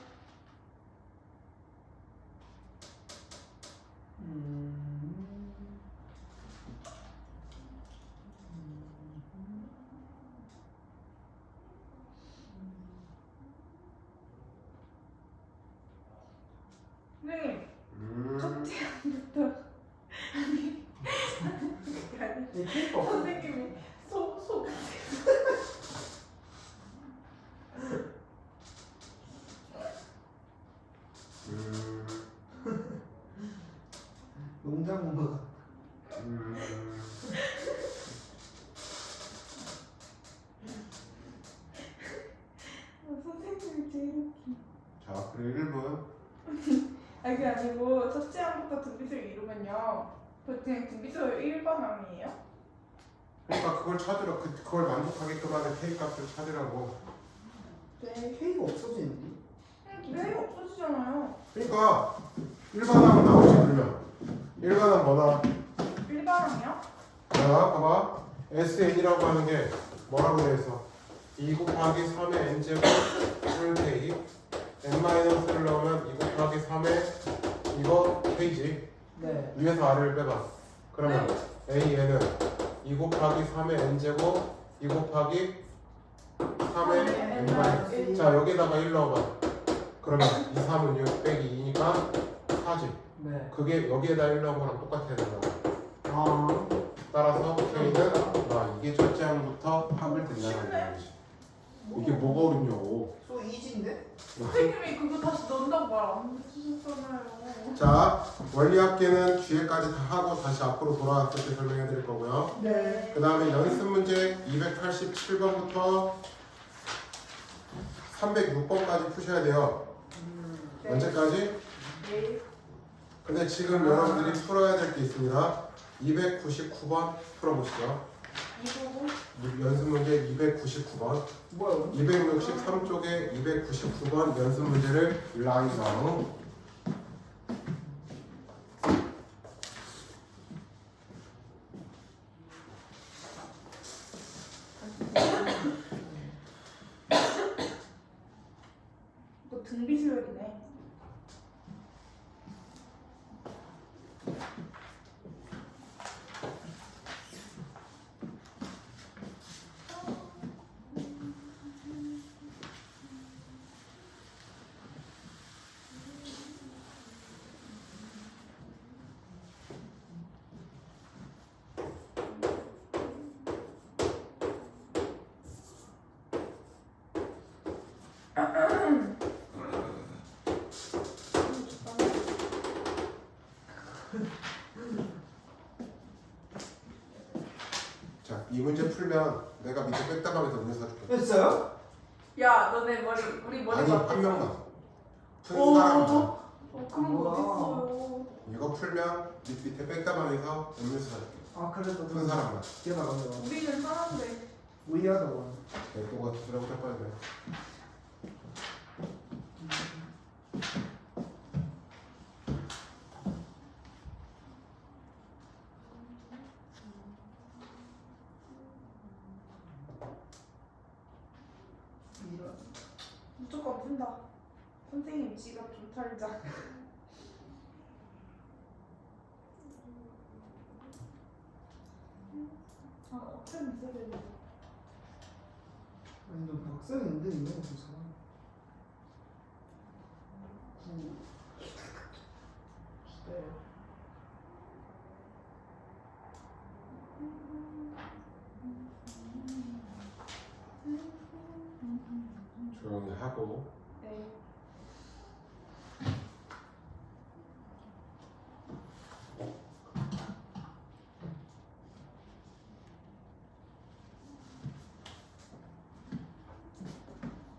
선생님 첫째 항부터 아니 이 케이크 없어. 선생님이 소 농장 온 거 같아. 선생님이 제일 웃기. 자 그래 1분. 아니 그게 아니고 첫째 항부터 등비수를 이루면요 그냥 등비수 1반항이에요? 그러니까 그걸 찾으라. 그걸 만족하게끔 하는 K 값을 찾으라고. 네. 케이크 없어지는데? 왜 없어지잖아요. 그러니까 1반항은 나오지 그러면. 1반항 뭐나? 1반항이요? 자 봐봐. SN이라고 하는 게 뭐라고 돼 있어? 2 곱하기 3의 n제곱 K n-를 넣으면 2 곱하기 3의 이거 K지. 네. 위에서 R을 빼봐. 그러면 AN은 2 곱하기 3의 n제곱 2 곱하기 3의 n-. 자 여기다가 1 넣어봐. 그러면 2, 3은 6 빼기 2니까 4지. 네. 그게 여기에다 1 넣은 거랑 똑같아야 된다. 아. 따라서 K는 이게 첫째 항부터 합을 된다는 거지. 이게 뭐가 어렵냐고. 소 이지인데? 선생님이 그거 다시 넣는다고 말 안 해주셨잖아요. 자 원리합계는 뒤에까지 다 하고 다시 앞으로 돌아왔을 때 설명해 드릴 거고요. 네. 그 다음에 연습 문제 287번부터 306번까지 푸셔야 돼요. 네. 언제까지? 네. 근데 지금 여러분들이 풀어야 될 게 있습니다. 299번 풀어보시죠. 이거고 연습 문제 299번. 뭐야? 263쪽에 299번 연습 문제를 라이브로. 이거 등비 수열이네. 자, 이 문제 풀면 내가 밑에 백다방에서 음료 사줄게. 했어요? 야, 너네 머리 우리 머리 아니, 맞- 한 명만. 푼 오. 사람만. 그런 거 어딨어요? 이거 풀면 밑에 백다방에서 음료 사줄게. 아 그래도 푼 사람만. 기억나간다. 우리는 하나인데. 우이하다고. 또가 들어고 할 거야. 이런. 무조건 푼다. 선생님 지갑 좀 털자. 아, 억센 있어야 되는데. 아니 너 박사인데 이거 무슨? 네. 조용히 하고. 네.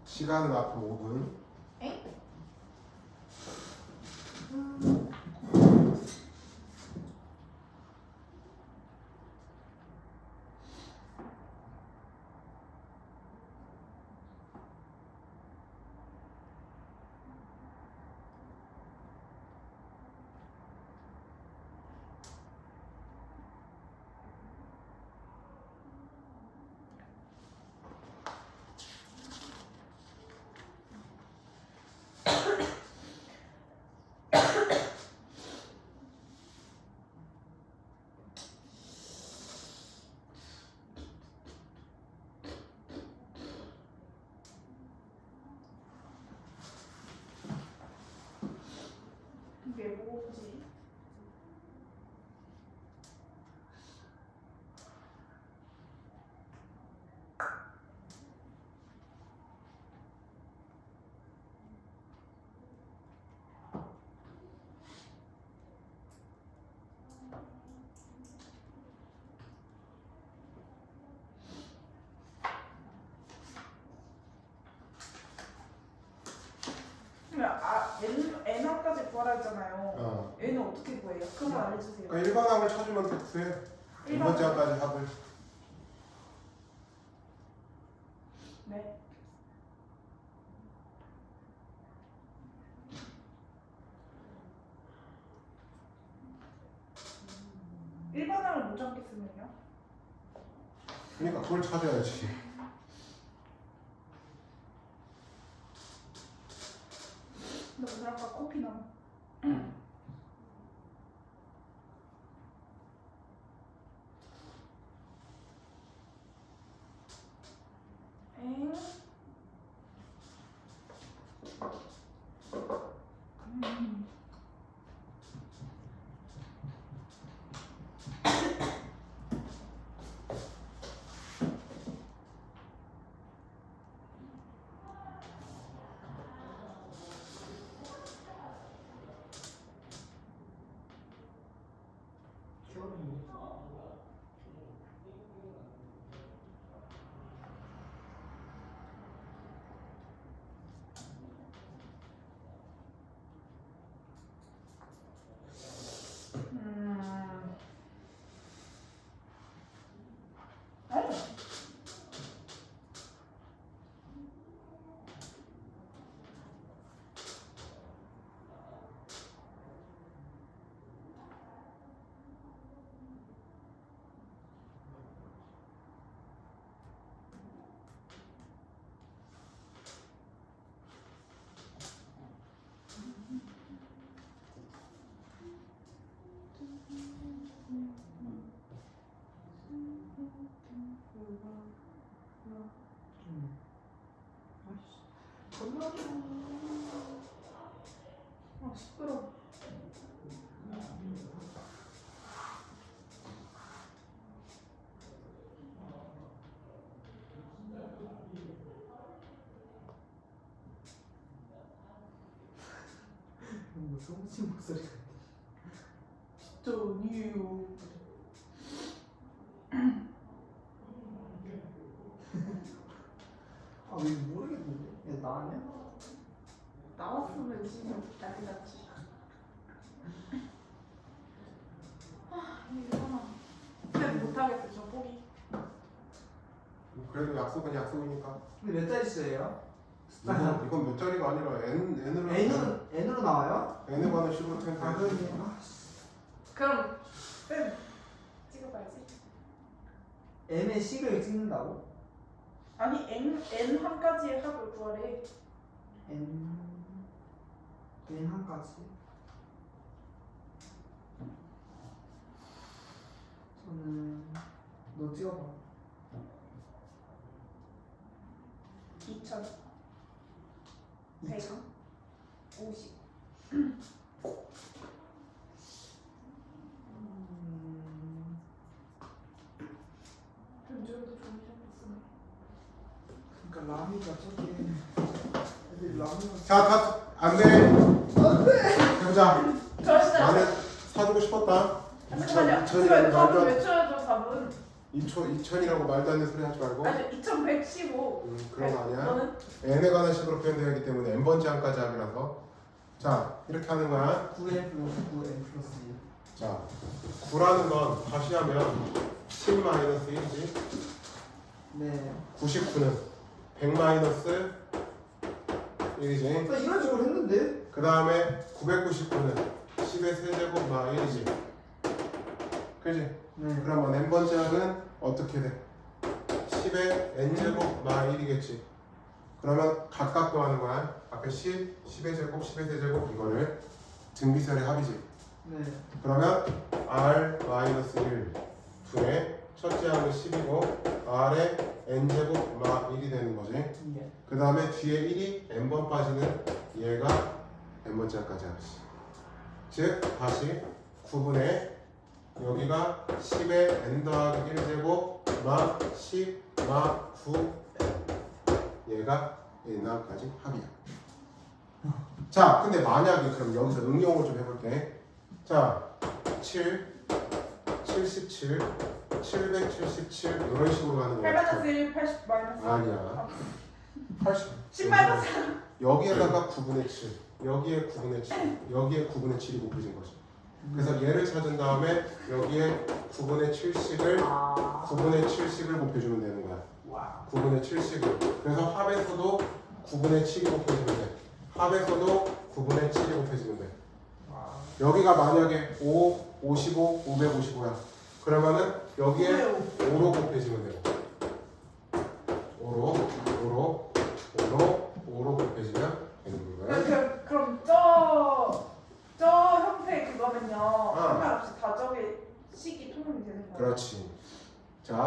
시간은 앞으로 5분. 엥? 이게 뭐지? n화까지 구하라 했잖아요. n은 어떻게 구해요? 그거 알려주세요. 그러니까 일반항을 찾으면 돼. 두 번째 항까지 합을. 네. 일반항을 못 잡겠으면요? 그러니까 그걸 찾아야지. 근데 오늘 아까 커피 나. 엥? 시끄러워. 뭐 성우님 목소리 같아. 진짜 아니에요. 아, 왜 모르겠는데? 얘 나왔냐? 나왔으면 의심이 난리 났지. 이거 하나. 근데 못하겠어, 저 포기. 그래도 약속은 약속이니까. 근데 몇 자리 수예요? 이건 몇 자리가 아니라 n으로 N으로 나와요? n에 관한 식으로 아, 텐데. 그러네. 그럼 쌤 찍어봐야지. M의 식을 찍는다고? 아니 n 한 가지의 합을 구하래. N 한 가지. 저는 너 찍어봐. 2000, 2천? 50. 변주도 좀 시작했으네. 그러니까 라미가 저기 애들이 라미가 자, 다 안 돼. 해보자. 저 진짜 나는 사주고 싶었다. 잠깐만요. 2000이라고 답을 말도 안 외쳐야죠. 답은 2000이라고 말도 안 되는 소리 하지 말고. 아니 2115. 그런 거 아니야. 너는 n에 관한 식으로 표현되어 있기 때문에 n번째 항까지 합이라서. 자, 이렇게 하는 거야. 9N 플러스 9N 플러스 1. 자, 9라는 건 다시 하면 10 마이너스 1이지. 네. 99는 100 마이너스 1이지. 나 이런 식으로 했는데? 그 다음에 999는 10의 세제곱 마 1이지. 그지? 네. 그러면 n번째 항은 어떻게 돼? 10의 n제곱 마 1이겠지. 그러면 각각 구하는 거야. 앞에 10, 10의 제곱, 10의 세제곱 이거를 등비설의 합이지. 네. 그러면 r-1 둘의 첫째 항은 10이고 r의 n제곱 마 1이 되는 거지. 예. 그 다음에 뒤에 1이 n번 빠지는 얘가 n번째 항까지 하지. 즉 다시 9분의 여기가 10의 n 더하기 1제곱 마 10 마 9 얘가 n항까지 합이야. 자, 근데 만약에 그럼 여기서 응용을 좀 해볼게. 자, 7, 77, 777 이런 식으로 가는 8 거야. 마이너스 1, 80 마이너스 아니야. 80. 10 마이너스 여기에다가 9분의 7, 여기에 9분의 7, 여기에 9분의 7이 곱해진 거지. 그래서 얘를 찾은 다음에 여기에 9분의 7씩을 아. 9분의 7씩을 곱해주면 되는 거야. 와우. 9분의 7씩을. 그래서 합에서도 9분의 7이 곱해지면 돼. 합에서도 9분의 7이 곱해지면 돼. 와우. 여기가 만약에 5, 55, 555야. 그러면은 여기에 5로 곱해지면 되고. 5로 곱해지면 되는 거야. 그럼 저 형태 그거는요 상관없이 다적의 식이 통용이 되는 거예요. 그렇지. 자,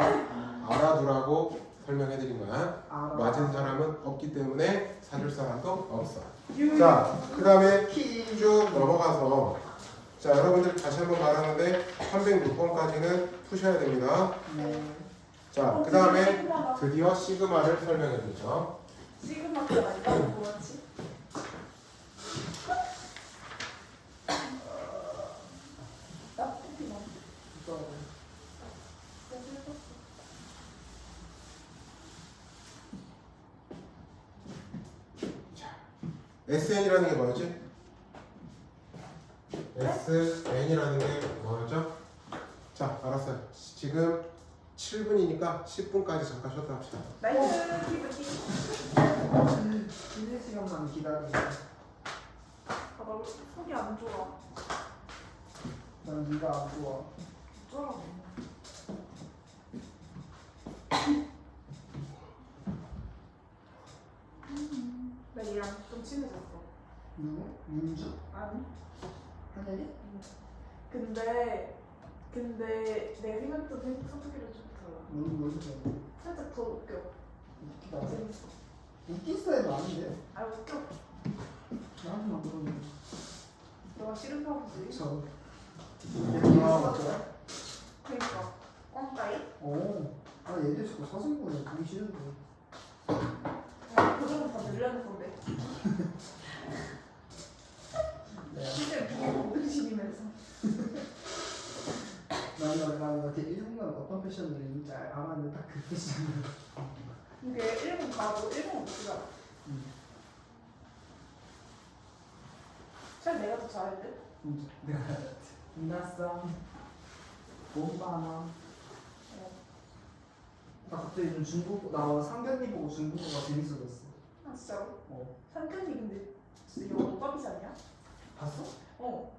알아두라고 설명해드린 거야. 알아. 맞은 사람은 없기 때문에 사줄 사람도 없어. 유- 자, 그 다음에 키. 쭉 넘어가서 자, 여러분들 다시 한번 말하는데 306번까지는 푸셔야 됩니다. 네. 자, 그 다음에 드디어 시그마를 설명해드리죠. 시그마가 아니라 뭐였지? 나쁘지 마. 이거. SN이라는 게 뭐였지? SN이라는 게 뭐였죠? 자, 알았어요. 지금 7분이니까 10분까지 잠깐 쉬었다 합시다. 나이스 기분이. 쉬는 시간만 기다리고. 나 속이 안 좋아. 난 네가 안 좋아. 어쩌라고. 나 얘랑 좀 친해졌어. 누구? 윤주? 아니. 하늘이? 근데 내가 생각했던 소득이를 좀 달라. 뭔 소리야? 살짝 더 웃겨. 웃기다. 재밌어. 웃긴 스타일은 아닌데. 아 웃겨. 나한테만 그러는 너가 싫은가 보지. 저. 아 맞죠? 그러니까 꽝까이? 오. 아 얘들 자꾸 사진 보내 보기 싫은데. 그거는 다 늘려는 건데. 실제 그게 공등신이면서. 나는 이렇게 일본은 어떤 패션을 입는지 알았는데 딱 그 패션을. 근데 일본 가고 일본 못쓰잖아. 잘 내가 더 잘할 듯? 내가 인나쌈 봄바나. 나 갑자기 좀 중국 나 상견례 보고 중국어가 재밌어졌어. 아 진짜로? 어. 상견이 근데 진짜 영어 못밥이지 않냐? 봤어? 어.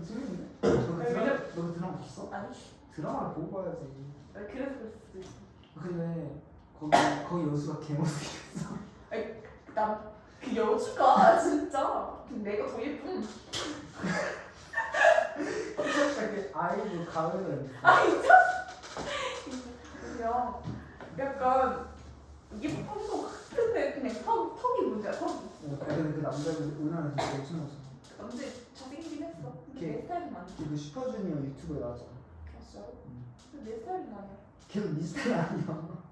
재밌는데? 왜냐면- 너 그 드라마 봤어? 아니. 드라마를 보고 봐야지. 그래서 그럴 수도 있어. 근데 거기 여수가 개못생겼어. 난그 여주가 진짜 내가 더 예쁨. 이렇게 아이도 가을을. 아 진짜? 그냥 약간 이게 펌도 같은데 그냥 턱이 문제야 턱이. 근데 그 남자분 우리나라에서 진짜 멋있는 남자 잘생기긴 했어. 근데 걔- 내 스타일은 아니야. 그 슈퍼주니어 유튜브에 나왔잖아. 진짜로? 근데 내 스타일은 아니야. 걔도 네 스타일 아니야.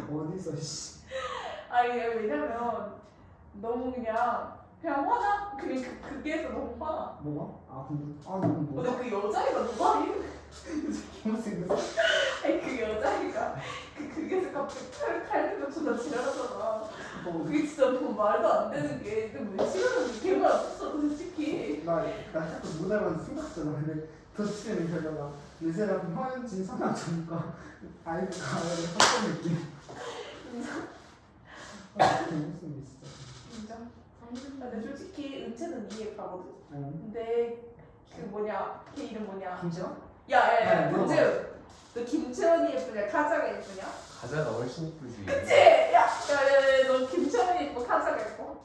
어디서 씨. 아니 왜냐면 너무 그냥 화나. 그냥 그게서 너무 화나. 뭐가? 아 근데 너무 뭐가? 근데 그 여자애가 누가 이 개못생겼어. 아니 그 여자애가 그게서 갑자기 칼 들고 존나 지랄하잖아. 그게 진짜 뭐 말도 안 되는 게 근데 왜 싫어하는 게 개발 없었어 솔직히. 나 자꾸 누구 닮았는지 생각하잖아. 근데 덧치는 결과가 유세랑 화연진 성향주니까 아이들 가을에 섞은 느낌. 개못생겼어. 인정. 근데 솔직히 은채는 이해 가거든. 어. 근데 그 뭐냐 걔 이름 뭐냐? 김치야? 야야야 물어봐. 은채 너 김채원이 예쁘냐 카자가 예쁘냐? 가자가 훨씬 이쁘지. 그치? 야야야야 너 김채원이 예뻐 카자가 예뻐?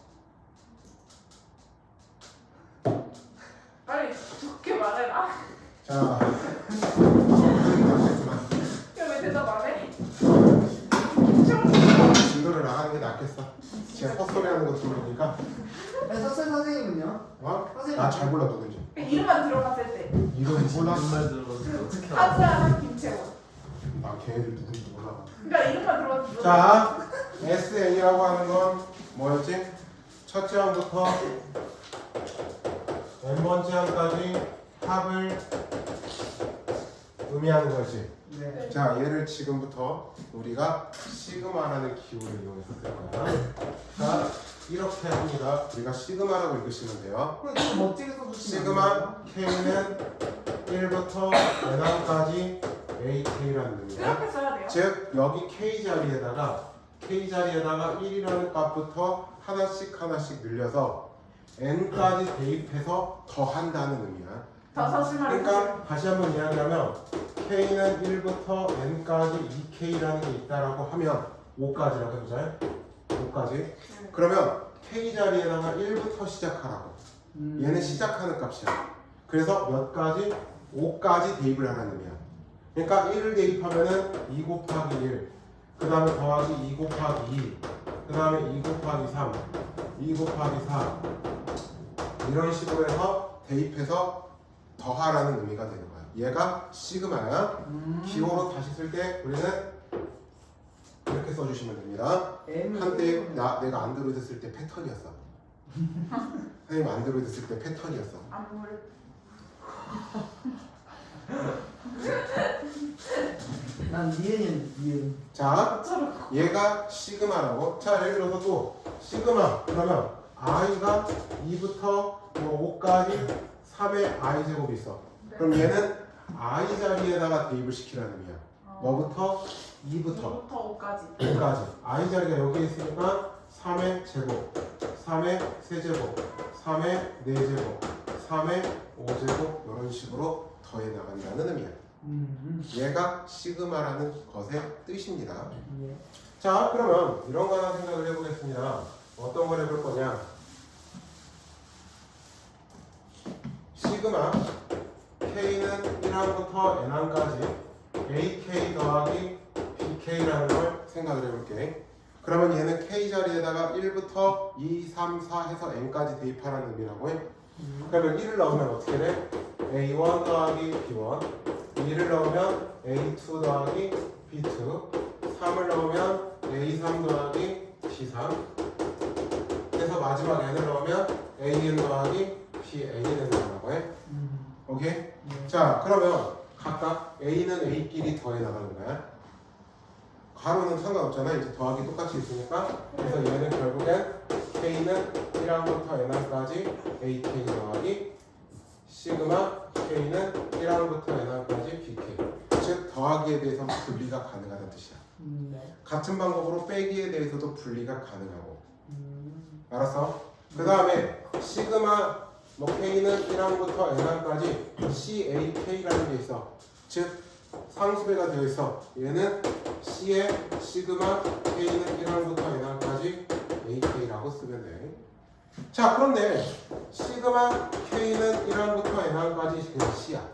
빨리 좋게 말해라. 자, 야왜 대답 안 해? 진도를 나가는 게 낫겠어. 제가 헛소리 하는 거 들어보니까 선생님은요? 어? 나잘 몰라 누군지. 이름만 들어봤을 때 이름 몰라? 말 들어서 어떻게 카자랑 김채원. 나 걔네들 누군지 몰라. 그러니까 이름만 들어봤을 때. 자, SN이라고 하는 건 뭐였지? 첫째 항부터 n번째 항까지 합을 의미하는 거지. 네. 자, 얘를 지금부터 우리가 시그마라는 기호를 이용해서 쓸 거야. 자, 이렇게 합니다. 우리가 시그마라고 읽으시면 돼요. 그래 좀 멋지게 써주시면 시그마 K는 1부터 n항까지 AK라는 의미야. 이렇게 써야 돼요. 즉 여기 K 자리에다가 1이라는 값부터 하나씩 늘려서 n까지 대입해서 더한다는 의미야. 더 사실만 그러니까 다시 한번 이야기하면 K는 1부터 n까지 2K라는 게 있다라고 하면 5까지라고 해보자. 5까지. 그러면 K 자리에다가 1부터 시작하라고. 얘는 시작하는 값이야. 그래서 몇 가지? 5까지 대입을 하라는 의미야. 그러니까 1을 대입하면은 2 곱하기 1, 그 다음에 더하기 2 곱하기 2, 그 다음에 2 곱하기 3, 2 곱하기 4 이런 식으로 해서 대입해서 더하라는 의미가 되는 거야. 얘가 시그마야. 기호로 다시 쓸 때 우리는 이렇게 써주시면 됩니다. 한때 내가 안드로이드 쓸 때 패턴이었어. 선생님 안드로이드 쓸 때 패턴이었어. 안물. 난 니은이는 니은. 자, 얘가 시그마라고. 자, 예를 들어서 또 시그마 그러면 i가 2부터 뭐 5까지 3의 i 제곱이 있어. 그럼 얘는 i 자리에다가 대입을 시키라는 의미야. 뭐부터? 2부터 2부터 5까지. 5까지. i 자리가 여기에 있으니까 3의 제곱, 3의 세제곱, 3의 4제곱, 3의 5제곱 이런 식으로 더해 나간다는 의미야. 얘가 시그마라는 것의 뜻입니다. 예. 자, 그러면 이런 거 하나 생각을 해보겠습니다. 어떤 걸 해볼 거냐? 시그마 K는 1항부터 N항까지 AK 더하기 BK라는 걸 생각을 해볼게. 그러면 얘는 K 자리에다가 1부터 2, 3, 4 해서 N까지 대입하라는 의미라고 해. 그러면 1을 넣으면 어떻게 돼? A1 더하기 B1, 2를 넣으면 A2 더하기 B2, 3을 넣으면 A3 더하기 B3, 그래서 마지막 N을 넣으면 AN 더하기 BA이 되는 거라고 해. 오케이? 자, 그러면 각각 A는 A끼리 더해 나가는 거야. 가로는 상관없잖아. 이제 더하기 똑같이 있으니까. 그래서 얘는 결국엔 K는 1항부터 N항까지 AK 더하기 시그마 K는 1항부터 N항까지 BK. 즉 더하기에 대해서 분리가 가능하다는 뜻이야. 네. 같은 방법으로 빼기에 대해서도 분리가 가능하고. 알았어? 그 다음에 시그마 뭐 K는 1항부터 N항까지 CAK라는 게 있어. 즉 상수배가 되어 있어. 얘는 C의 시그마 K는 1항부터 N항까지 AK라고 쓰면 돼. 자, 그런데 시그마 K는 1항부터 N항까지 그냥 C야.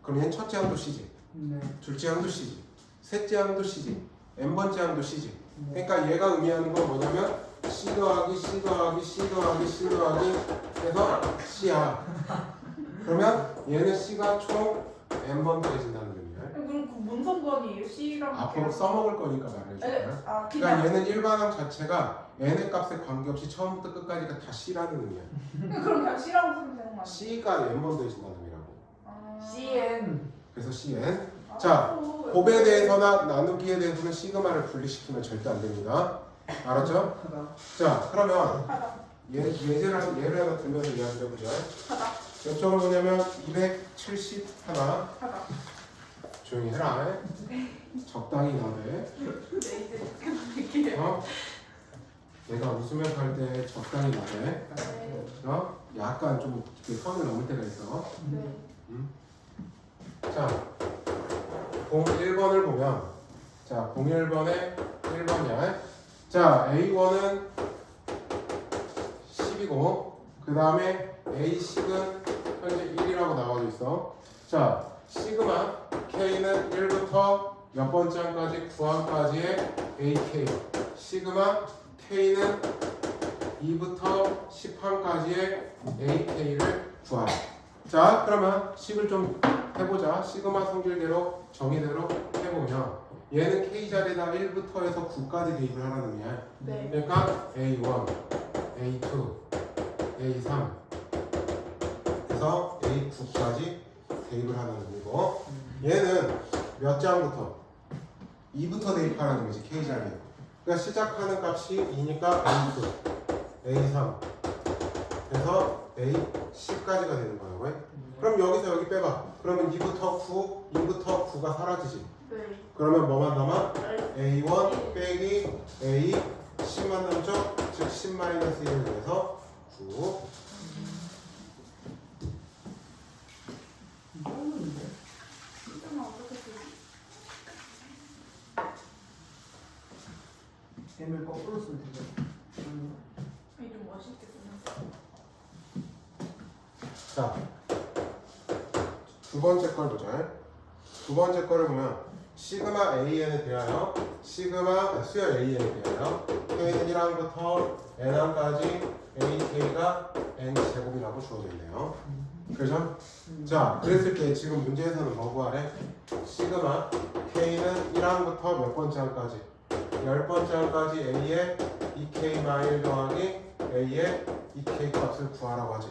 그럼 얘는 첫째 항도 C지. 네. 둘째 항도 C지. 셋째 항도 C지. N번째 항도 C지. 네. 그러니까 얘가 의미하는 건 뭐냐면 C 더하기 C 더하기 C 더하기 C 더하기 해서 C야. 그러면 얘는 C가 총 N번 더해진다는 의미야. 그럼 그 뭔 상관이에요? C랑 앞으로 써먹을 거니까 말해줄게. 아 그러니까 그냥 얘는 일반항 자체가 n의 값에 관계없이 처음부터 끝까지가 다 C라는 의미야. 그럼 그냥 C라고 쓰면 되는 거 아니에요? C가 n번 더해진다는 의미라고. 아. CN. 그래서 CN. 아, 자, 또 곱에 대해서나 나누기에 대해서는 시그마를 분리시키면 절대 안 됩니다. 알았죠? 하다. 자, 그러면 하다 예를 하나 들면서 이야기해보자. 하다 몇 점을 보냐면 270 하나. 하다. 조용히 해라. 적당히 나대. 네 이제 그만할게요. 어? 내가 웃으면서 할 때 적당히 나대. 네. 어? 약간 좀 이렇게 선을 넘을 때가 있어. 네. 자, 01번을 보면, 자, 01번에 1번이야. 자, A1은 10이고, 그 다음에 A10은 현재 1이라고 나와져 있어. 자, 시그마 K는 1부터 몇 번째 항까지 9항까지의 AK. 시그마 K는 2부터 10항까지의 AK를 구하라. 자, 그러면 식을 좀 해보자. 시그마 성질대로 정의대로 해보면 얘는 K 자리에다 1부터 해서 9까지 대입을 하라는 의미야. 네. 그러니까 A1, A2, A3 해서 A9까지 대입을 하는 의미고 얘는 몇 장부터? 2부터 대입하라는 의미지. K 자리에. 그러니까 시작하는 값이 2니까 A2, A3 해서 A10까지가 되는 거야. 왜? 그럼 여기서 여기 빼봐. 그러면 2부터 9, 2부터 9가 사라지지. 네. 그러면 뭐만 남아? 네. A1 빼기 A 10만 남죠? 즉 10-1을 해서 9. 이거는데. 이거는 어떻게 쓰지? M을 거꾸로 쓰면 되죠. 이게 좀 멋있게 쓰는 자, 두 번째 걸 보자. 두 번째 거를 보면 시그마 AN에 대하여 수열 AN에 대하여 K는 1항부터 N항까지 AK가 N제곱이라고 주어져 있네요. 그죠? 자, 그랬을 때 지금 문제에서는 뭐 구하래? 시그마 K는 1항부터 몇 번째 항까지? 10번째 항까지 A의 2K-1 더하기 A의 2K 값을 구하라고 하지.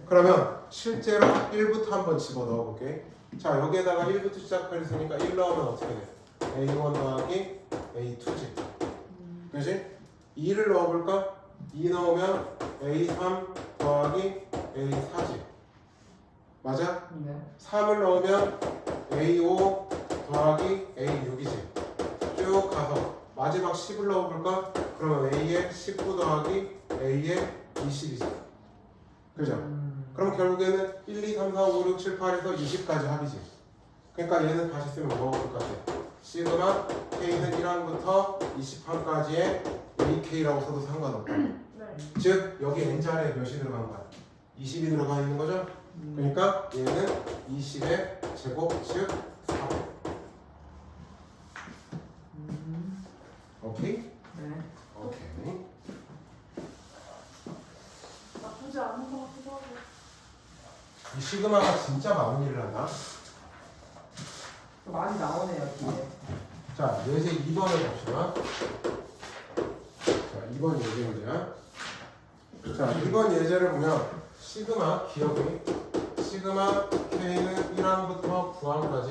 그러면 실제로 1부터 한번 집어 넣어볼게. 자, 여기에다가 1부터 시작했으니까 1 넣으면 어떻게 돼? A1 더하기 A2지. 그지? 2를 넣어볼까? 2 넣으면 A3 더하기 A4지. 맞아? 네. 3을 넣으면 A5 더하기 A6이지. 쭉 가서 마지막 10을 넣어볼까? 그러면 A의 19 더하기 A의 20이지. 그죠? 그럼 결국에는 1, 2, 3, 4, 5, 6, 7, 8에서 20까지 합이지. 그러니까 얘는 다시 쓰면 뭐가 올 것 같아? 시그마 K는 1항부터 20항까지의 AK라고 써도 상관없다. 네. 즉 여기 N자리에 몇이 들어간 거야? 20이 들어가 있는 거죠? 그러니까 얘는 20의 제곱 즉 4. 오케이? 네. 이 시그마가 진짜 많은 일을 한다. 많이 나오네요 뒤에. 자, 예제 2번을 봅시다. 자, 2번 예제 문제야. 자, 2번 예제를 보면 시그마 기억이 시그마 k는 1항부터 9항까지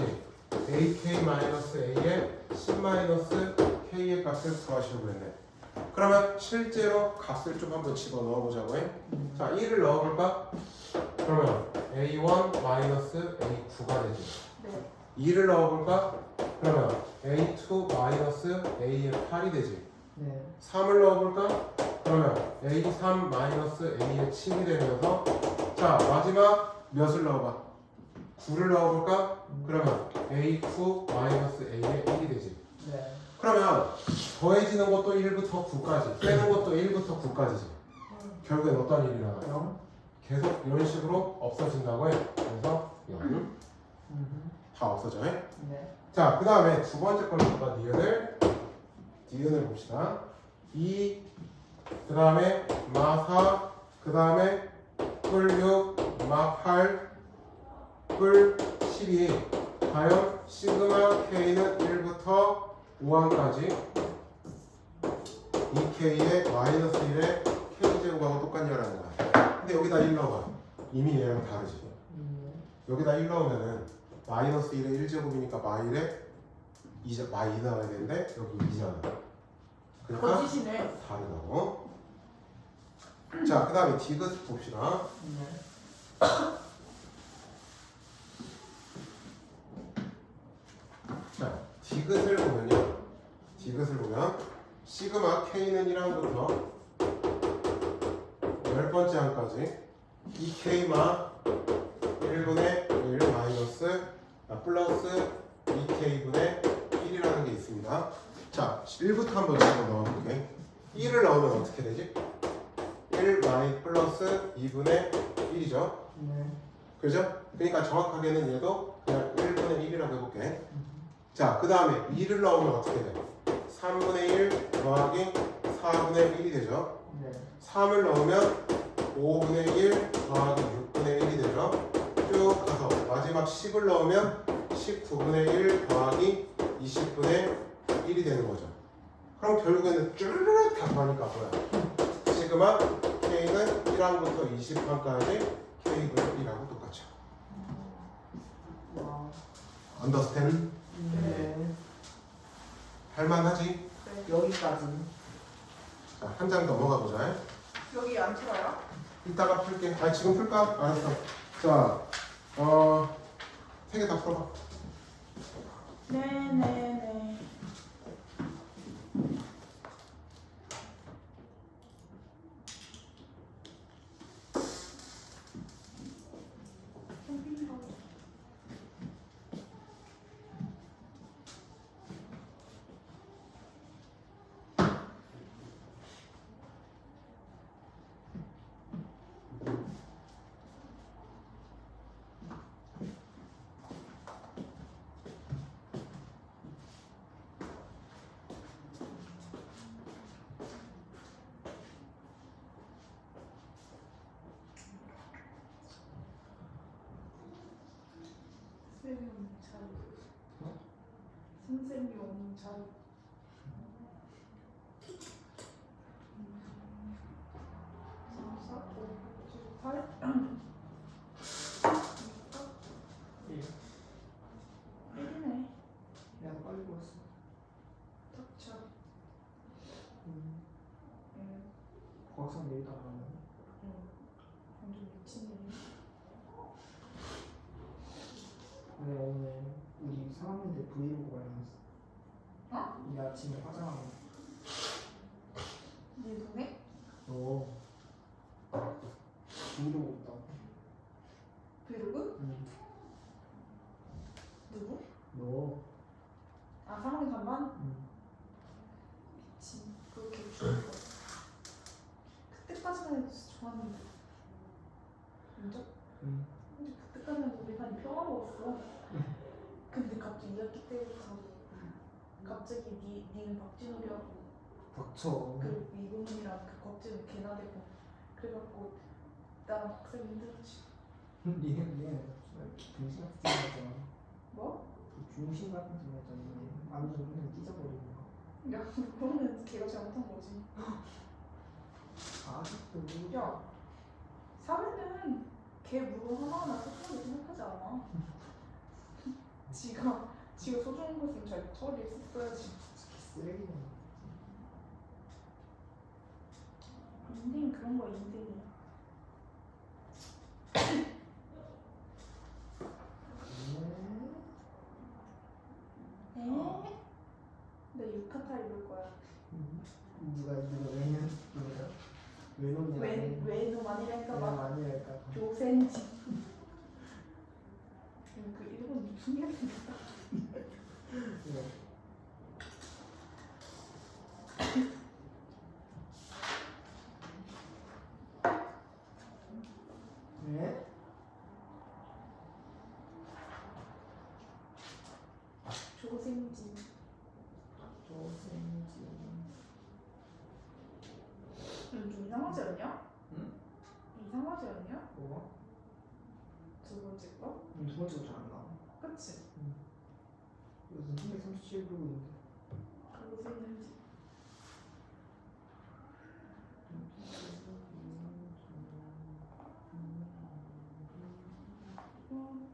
ak-a의 10-k의 값을 구하시려고 그랬네. 그러면 실제로 값을 좀 한번 집어 넣어보자고 해. 자, 1을 넣어볼까? 그러면 a1 a9가 되지. 네. 2를 넣어볼까? 그러면 a2 a의 8이 되지. 네. 3을 넣어볼까? 그러면 a3 a의 7이 되면서 자 마지막 몇을 넣어봐. 9를 넣어볼까? 그러면 a9 a의 1이 되지. 네. 그러면 더해지는 것도 1부터 9까지 빼는 것도 1부터 9까지지. 결국엔 어떤 일이 나와요? 0. 계속 이런 식으로 없어진다고 해. 그래서 0. 다 없어져. 해? 네. 자, 그 다음에 두 번째 걸로 볼까? 니은을 봅시다. 2, 그 다음에 마4, 그 다음에 뿔6, 마8, 뿔 12. 과연 시그마 k는 1부터 5항까지 2k의 마이너스 1의 k제곱하고 똑같냐라는 거야. 근데 여기다 1 넣어봐. 이미 얘랑 다르지. 여기다 1 넣으면은 마이너스 1의 1제곱이니까 마1에 2 나와야 되는데 여기 2잖아. 그러니까 거짓이네. 다르다고. 자, 그 다음에 디귿 봅시다. 네. 자, 디귿을 보면요. 디귿을 보면 시그마 k는 1항부터 10번째 항까지 2k마 1분의 1 마이너스 플러스 2k분의 1이라는 게 있습니다. 자, 1부터 한번 집어 넣어볼게. 1을 넣으면 어떻게 되지? 1 마이 플러스 2분의 1이죠. 네. 그죠? 그러니까 정확하게는 얘도 그냥 1분의 1이라고 해볼게. 자, 그 다음에 2를 넣으면 어떻게 돼? 3분의 1 더하기 4분의 1이 되죠. 네. 3을 넣으면 5분의 1 더하기 6분의 1이 되죠. 쭉 가서 마지막 10을 넣으면 19분의 1 더하기 20분의 1이 되는 거죠. 그럼 결국에는 쭈르륵 다 더하니까 뭐야? 시그마 k는 1항부터 20항까지 k분의 1하고 똑같죠. 와. Understand? 네. 할만하지? 네. 여기까지. 자, 한 장 넘어가 보자. 여기 안 틀어요? 이따가 풀게. 아, 지금 풀까? 알았어. 자, 세 개 다 풀어봐. 네네네. 선생님이 오는 자리. 선생님이 오는 자리. 일이네. 야, 빨리 보았어. 닥쳐. 고학생 내일 나가면. 완전 미친놈이. 네, 오늘 우리 3학년들 브이로그 관련해서. 어? 이 아침에 화장하고. 네 동네? 너 브이로그 있다고. 브이로그? 응. 누구? 너. 아, 사랑의 간만? 응. 미친. 그렇게 좋은 거. 그때까지만 해도 진짜 좋았는데. 진짜? 응. 근데 그때까지만 해도 우리 반이 평화로웠어. 근데 갑자기 2학기 때부터 갑자기 니는 박진우라고 닥쳐. 그 이봉이랑 그 곽진우 걔나 되고 그래갖고 나랑 박쌤 힘들었지. 니네 중심 같은 생겼잖아. 뭐? 중심 같은 생겼잖아. 완전 그냥 찢어버리는 거. 야 그거는 걔가 잘못한 거지. 아직도 야 사회는 걔 물건 하나하나 소중하게 생각하지 않아. 지가 소중한 거 있으면 잘 처리했었어야지. 쓰레기네. 인생 그런 거 인생이야. 에? 나 유카타 입을 거야. 누가 왜냐? 왜놈이야? 왜 노만이랄까봐. 많이 할까? 요센지. 그 일본 신기하게 생겼다. 네? 조생지. 좀 이상하지 않냐? 응? 이상하지 않냐? 뭐가? 두 번째 거? 두 번째가 잘안 나와. 그치? 요즘 337 부르고 있는데. 조생지.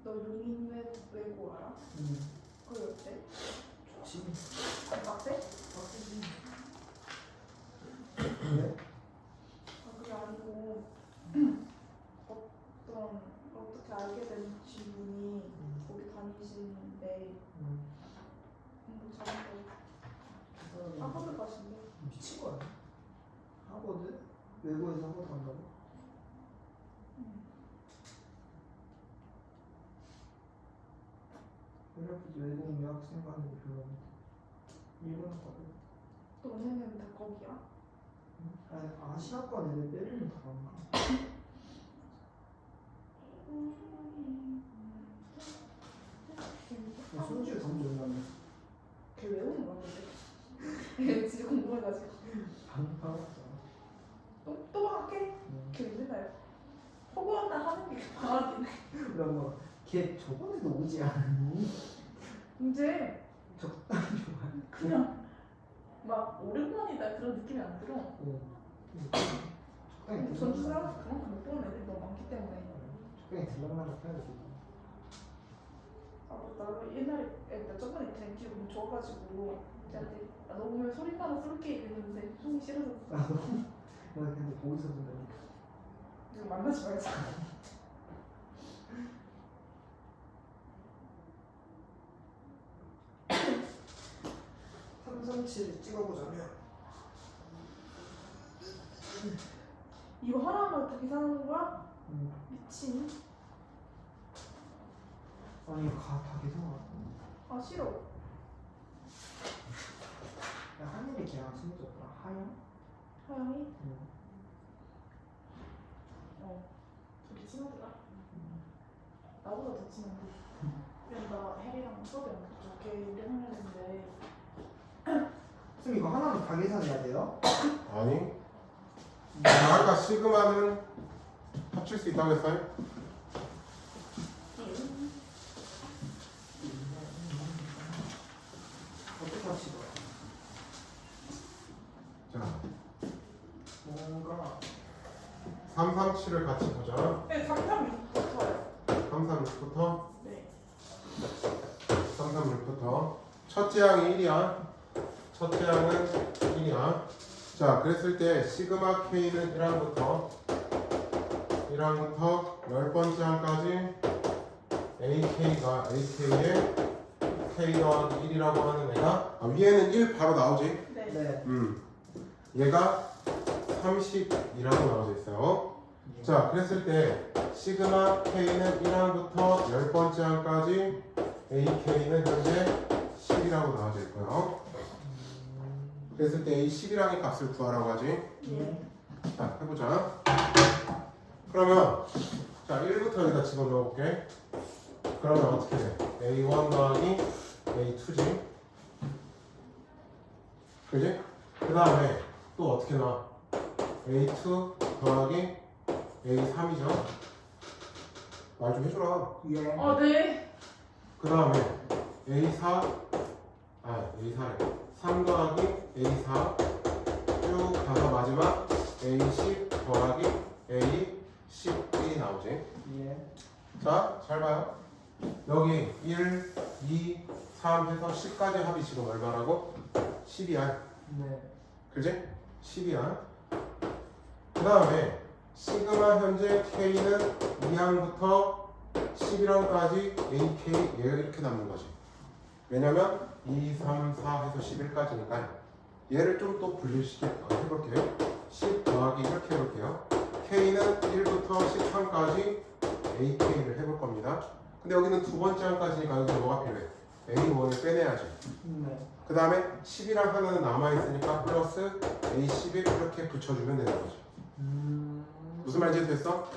너 용인 외고 알아? 그게 어때? 좋지. 빡세? 빡세지. 왜? 그게 아니고 어떻게 알게 된 지분이 거기 다니시는데 공부 잘한다고 하버드 가신대. 미친 거야. 하버드? 외고에서 하버드 간다고? 이렇게 외국 유학생 가는 게 별로 없는데. 일본 가고. 너네는 다 거기야? 아니 아시아권 애들 빼고는 다 안 가. 손주에 던져 온다며. 걔 외우는 거 같은데? 걔 진짜 궁금해가지고 방금 받았잖아. 또 방학해? 걔 맨날 허구한다 하는 게 방학이네. 그럼 뭐걔 저번에도 오지 않았니? 이제 적당히 좋아해. 그냥 막 오랜만이다 그런 느낌이 안 들어. 적당히 전주 들어가면 사람 그만큼 못 보는 애들이 너무 많기 때문에. 적당히 들어가면 해야 돼. 나 옛날에 나 저번에 그냥 기억 너무 좋아가지고 쟤한테 너 보면 소리 나서 쏠게 이랬는데 속이 싫어서 나 근데 거기서 본다니까. 이거 만나지 말자. 삼삼칠 찍어보자면 이거 하나만 다 계산하는 거야? 미친. 아니 다 계산하고. 아 싫어. 야 하늘이 걔랑 친해졌더라. 하영? 하영이? 응. 둘이 친하더라. 나보다 더 친한데. 그냥 나 혜리랑 수업이 안 붙어. 걔 우리 학년인데. 선생님 이거 하나는 다 계산해야 돼요? 아니. 아까 시그마는 합칠 수 있다고 했어요? 어떻게 합치더라? 자, 뭔가 337을 같이 보자. 네, 장담이 붙어요. 336부터 네. 336부터 첫째 항이 1이야. 첫째 항은 1이야. 자, 그랬을 때 시그마 K는 1항부터 10번째 항까지 AK가 AK의 K 더하기 1이라고 하는 애가 위에는 1 바로 나오지? 네. 네. 얘가 30이라고 나와져 있어요. 자, 그랬을 때 시그마 K는 1항부터 10번째 항까지 AK는 현재 10이라고 나와져 있고요. 그랬을 때 이 11항의 값을 구하라고 하지. 네. 자, 해보자. 그러면 자 1부터 여기다 집어넣어볼게. 그러면 어떻게 돼? A1 더하기 A2지. 그지? 그 다음에 또 어떻게 나와? A2 더하기 A3이죠. 말 좀 해줘라. 예. 네. 그 다음에 A4래 3 더하기 A4 쭉 가서 마지막 A10 더하기 A10이 나오지. 예. 자, 잘 봐요. 여기 1, 2, 3 해서 10까지 합이 지금 얼마라고? 10이야. 네. 그지? 10이야. 그 다음에 시그마 현재 K는 2항부터 11항까지 AK 얘가 이렇게 남는 거지. 왜냐면 2, 3, 4 해서 11까지니까 얘를 좀 또 해볼게요. 10 더하기 이렇게 해볼게요. K는 1부터 10항까지 AK를 해볼 겁니다. 근데 여기는 두 번째 항까지니까 여기 뭐가 필요해? A1을 빼내야지. 네. 그 다음에 10이랑 하나는 남아있으니까 플러스 A11 이렇게 붙여주면 되는 거죠. 무슨 말인지 됐어?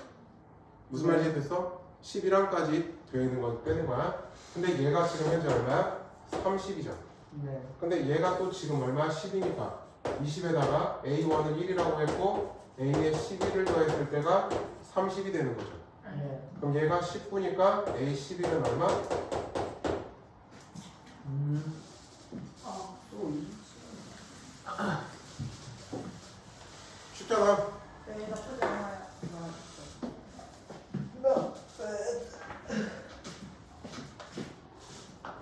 무슨 말인지 됐어? 11항까지 되어 있는 건 빼는 거야. 근데 얘가 지금 현재 얼마야? 30이죠. 네. 근데 얘가 또 지금 얼마야? 10이니까 20에다가 A1은 1이라고 했고 A에 11을 더했을 때가 30이 되는 거죠. 네. 그럼 얘가 19니까 A11은 얼마? 또 쉽잖아. 네, 나쁘지 않아요.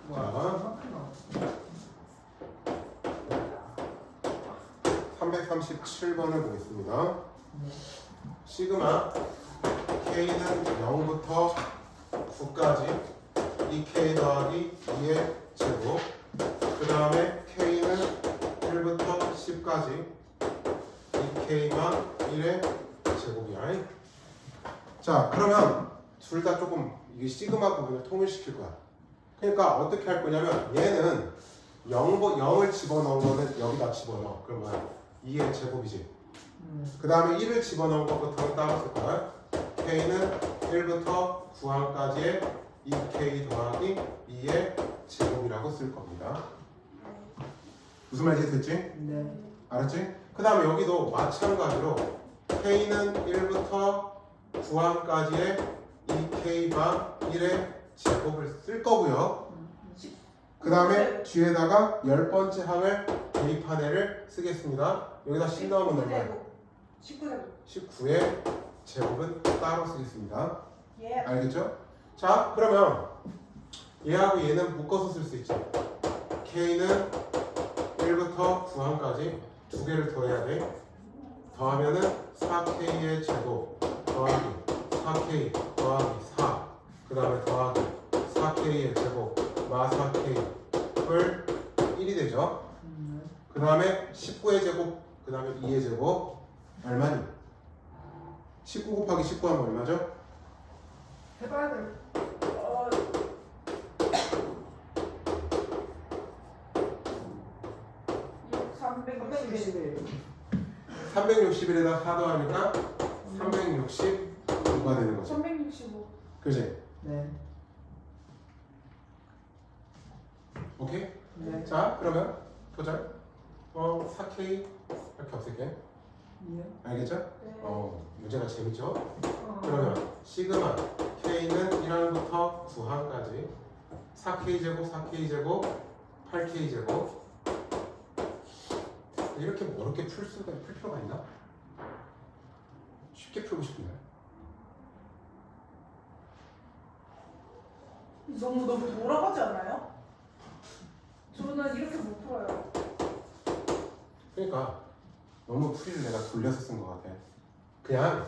와. 337번을 보겠습니다. 네. 시그마 K는 0부터 9까지 2K 더하기 2의 제곱. 그 다음에 K는 1부터 10까지 2K만 1의 제곱이야. 자, 그러면 둘 다 조금 이게 시그마 부분을 통일시킬 거야. 그러니까 어떻게 할 거냐면 얘는 0을 집어넣은 거는 여기다 집어넣어. 그럼 뭐야? 2의 제곱이지. 그 다음에 1을 집어넣은 것부터는 따로 쓸 거야. K는 1부터 9항까지의 2K 더하기 2의 제곱이라고 쓸 겁니다. 무슨 말인지 됐지? 네. 알았지? 그 다음에 여기도 마찬가지로 K는 1부터 9항까지의 2K만 1의 제곱을 쓸 거고요. 그 다음에 뒤에다가 10번째 항을 대입한 애를 쓰겠습니다. 여기다 10 넣으면 얼마예요? 19의 제곱은 따로 쓰겠습니다. 예. 알겠죠? 자, 그러면 얘하고 얘는 묶어서 쓸 수 있죠. K는 1부터 9항까지 두 개를 더해야 돼. 더하면은 4K의 제곱 더하기 4K 더하기 4. 그 다음에 더하기 4K의 제곱 마 4K을 1이 되죠. 그 다음에 19의 제곱, 그 다음에 2의 제곱 얼마니? 19 곱하기 19 하면 얼마죠? 해봐야 돼. 360. 361에다 4 더하니까 365가 되는 거죠. 365. 그지? 네. 오케이? 네. 자, 그러면 보자. 4K 이렇게 없앨게. 예. 알겠죠? 네. 문제가 재밌죠? 그러면 시그마 K는 1항부터 9항까지 4K제곱, 4K제곱, 8K제곱 이렇게 어렵게 풀 필요가 있나? 쉽게 풀고 싶은데. 너무 돌아가지 않아요? 저는 이렇게 못 풀어요. 그러니까 너무 풀이를 내가 돌려서 쓴 것 같아. 그냥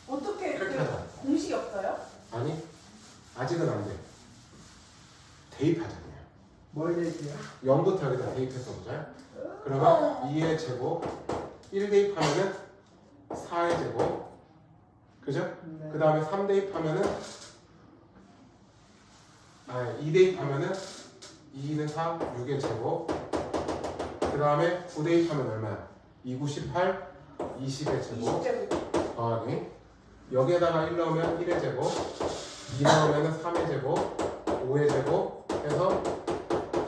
어떻게 이렇게 하자. 공식이 없어요? 아니 아직은 안 돼. 대입하자 그냥. 뭘 얘기해요? 0부터 여기다 대입해서 보자. 그러면 2의 제곱 1 대입하면은 4의 제곱. 그죠? 네. 그 다음에 3 대입하면은 2 대입하면은 2는 4, 6의 제곱. 그 다음에 9 대입하면 얼마야? 2, 9, 18, 20의 제곱 20제곱. 더하기 여기에다가 1 넣으면 1의 제곱, 2 넣으면 3의 제곱, 5의 제곱 해서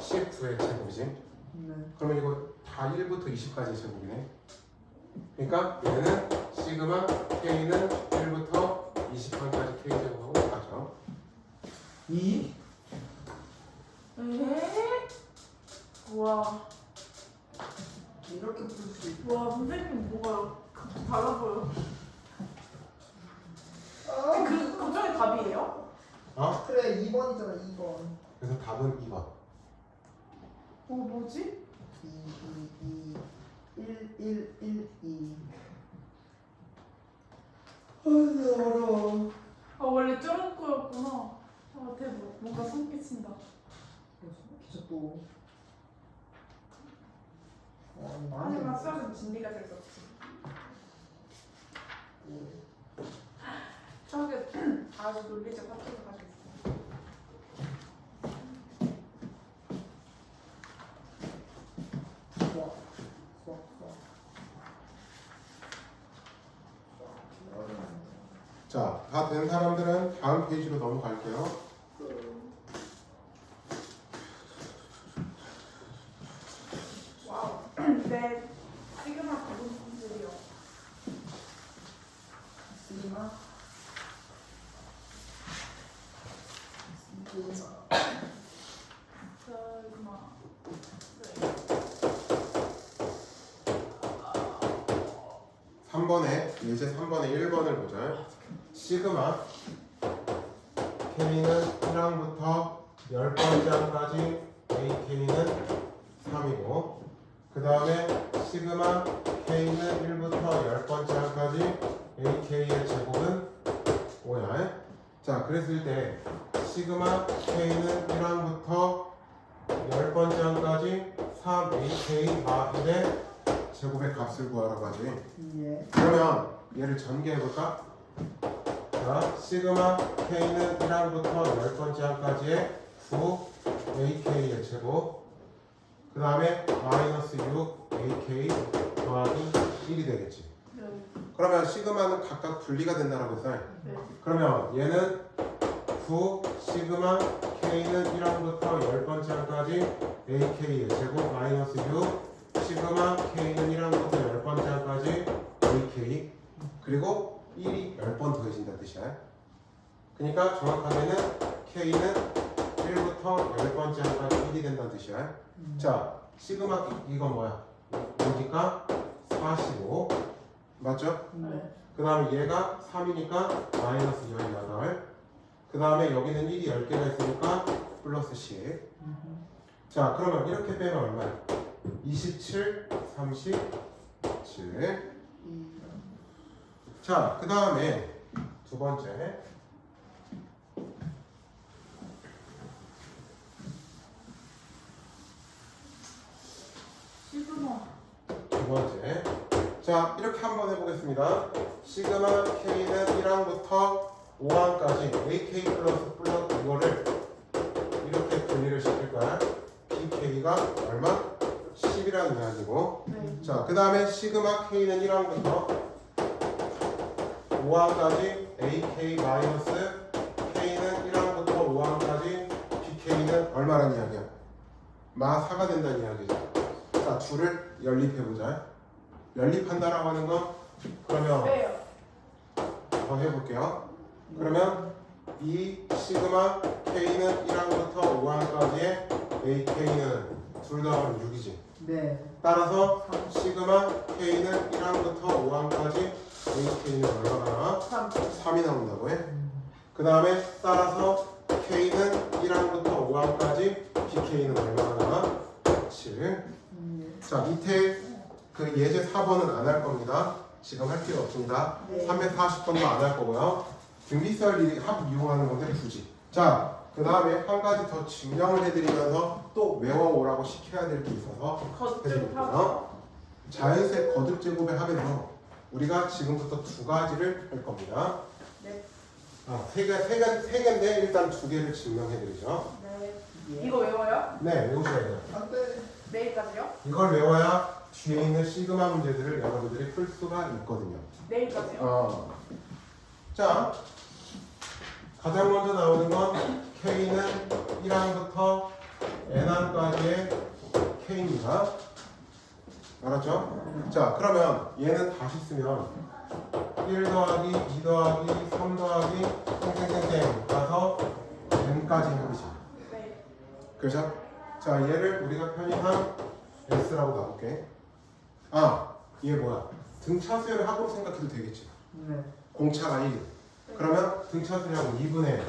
19의 제곱이지. 네. 그러면 이거 다 1부터 20까지 제곱이네. 그러니까 얘는 시그마 K는 1부터 20까지 K 제곱하고 가죠. 2? 에? 와, 이렇게 풀 수 있고. 와 선생님 뭐가 달라 보여. 아, 그 중에 답이에요? 어? 그래 2번이잖아 2번. 그래서 답은 2번. 뭐지? 1 2 아, 어려워. 아 원래 저런 거였구나. 아 대박. 뭔가 손 끼친다. 기저 또. 하지만 수학은 진리가 될 수 없지. 수학은 아주 논리적 합계를 가지고 있어. 자, 다 된 사람들은 다음 페이지로 넘어갈게요. 와우. 네. 시그마 부분들이요. 시그마. 시그마. 네. 3번에 예제 3번에 1번을 보자. 시그마 K는 1항부터 10번째 항까지 AK는 3이고 그 다음에 시그마 K는 1부터 10번째 항까지 AK의 제곱은 5야. 자, 그랬을 때 시그마 K는 1항부터 10번째 항까지 3AK 마일의 제곱의 값을 구하라고 하지. 예. 그러면 얘를 전개해볼까? 자, 시그마 K는 1항부터 10번째 항까지의 9 AK의 제곱 그 다음에 마이너스 6 AK 더하기 1이 되겠지. 네. 그러면 시그마는 각각 분리가 된다라고 했어요. 네. 그러면 얘는 9 시그마 K는 1항부터 10번째 항까지 AK의 제곱 마이너스 6 시그마 K는 1항부터 10번째 항까지 AK 그리고 1이 10번 더해진다는 뜻이야. 그러니까 정확하게는 K는 1부터 10번째 항까지 1이 된다는 뜻이야. 자, 시그마 이건 뭐야? 뭐니까 45 맞죠? 네. 그 다음에 얘가 3이니까 마이너스 18 그 다음에 여기는 1이 10개가 있으니까 플러스 10 자, 그러면 이렇게 빼면 얼마야? 27, 37 자, 그 다음에 두 번째 시그마. 두 번째 자, 이렇게 한번 해보겠습니다. 시그마 K는 1항부터 5항까지 AK 플러스 이거를 이렇게 분리를 시킬 거야. BK가 얼마? 10이라는 이야기고 네. 자, 그 다음에 시그마 K는 1항부터 5항까지 AK 마이너스 K는 1항부터 5항까지 BK는 얼마라는 이야기야? 마 4가 된다는 이야기죠. 자, 둘을 연립해보자. 연립한다라고 하는 건 그러면 왜요? 더 해볼게요. 그러면 이 시그마 K는 1항부터 5항까지의 AK는 둘 다 하면 6이지. 네. 따라서 시그마 K는 1항부터 5항까지 AK는 얼마가 나와? 3. 3이 나온다고 해. 그 다음에 따라서 K는 1항부터 5항까지 BK는 얼마가 나와? 7. 자, 밑에 그 예제 4번은 안 할 겁니다. 지금 할 필요 없습니다. 네. 340번도 안 할 거고요. 등비설 합 이용하는 건데 굳이. 자, 그 다음에 한 가지 더 증명을 해드리면서 또 외워오라고 시켜야 될 게 있어서 거듭 하고. 자연수의 거듭 제곱의 합에서 우리가 지금부터 두 가지를 할 겁니다. 네. 세 개인데 일단 두 개를 증명해드리죠. 네. 예. 이거 외워요? 네, 외우셔야 돼요. 안돼. 내일까지요? 이걸 외워야 뒤에 있는 시그마 문제들을 여러분들이 풀 수가 있거든요. 내일까지요? 자, 가장 먼저 나오는 건 K는 1항부터 N항까지의 K입니다. 알았죠? 자, 그러면 얘는 다시 쓰면 1 더하기 2 더하기 3 더하기 땡땡땡땡 가서 N n까지 해보지. 네. 그죠? 자, 얘를 우리가 편의상 s라고 놔볼게. 아, 얘 뭐야? 등차수열을 합으로 생각해도 되겠지. 네. 공차가 1. 그러면 등차수열하고 2분의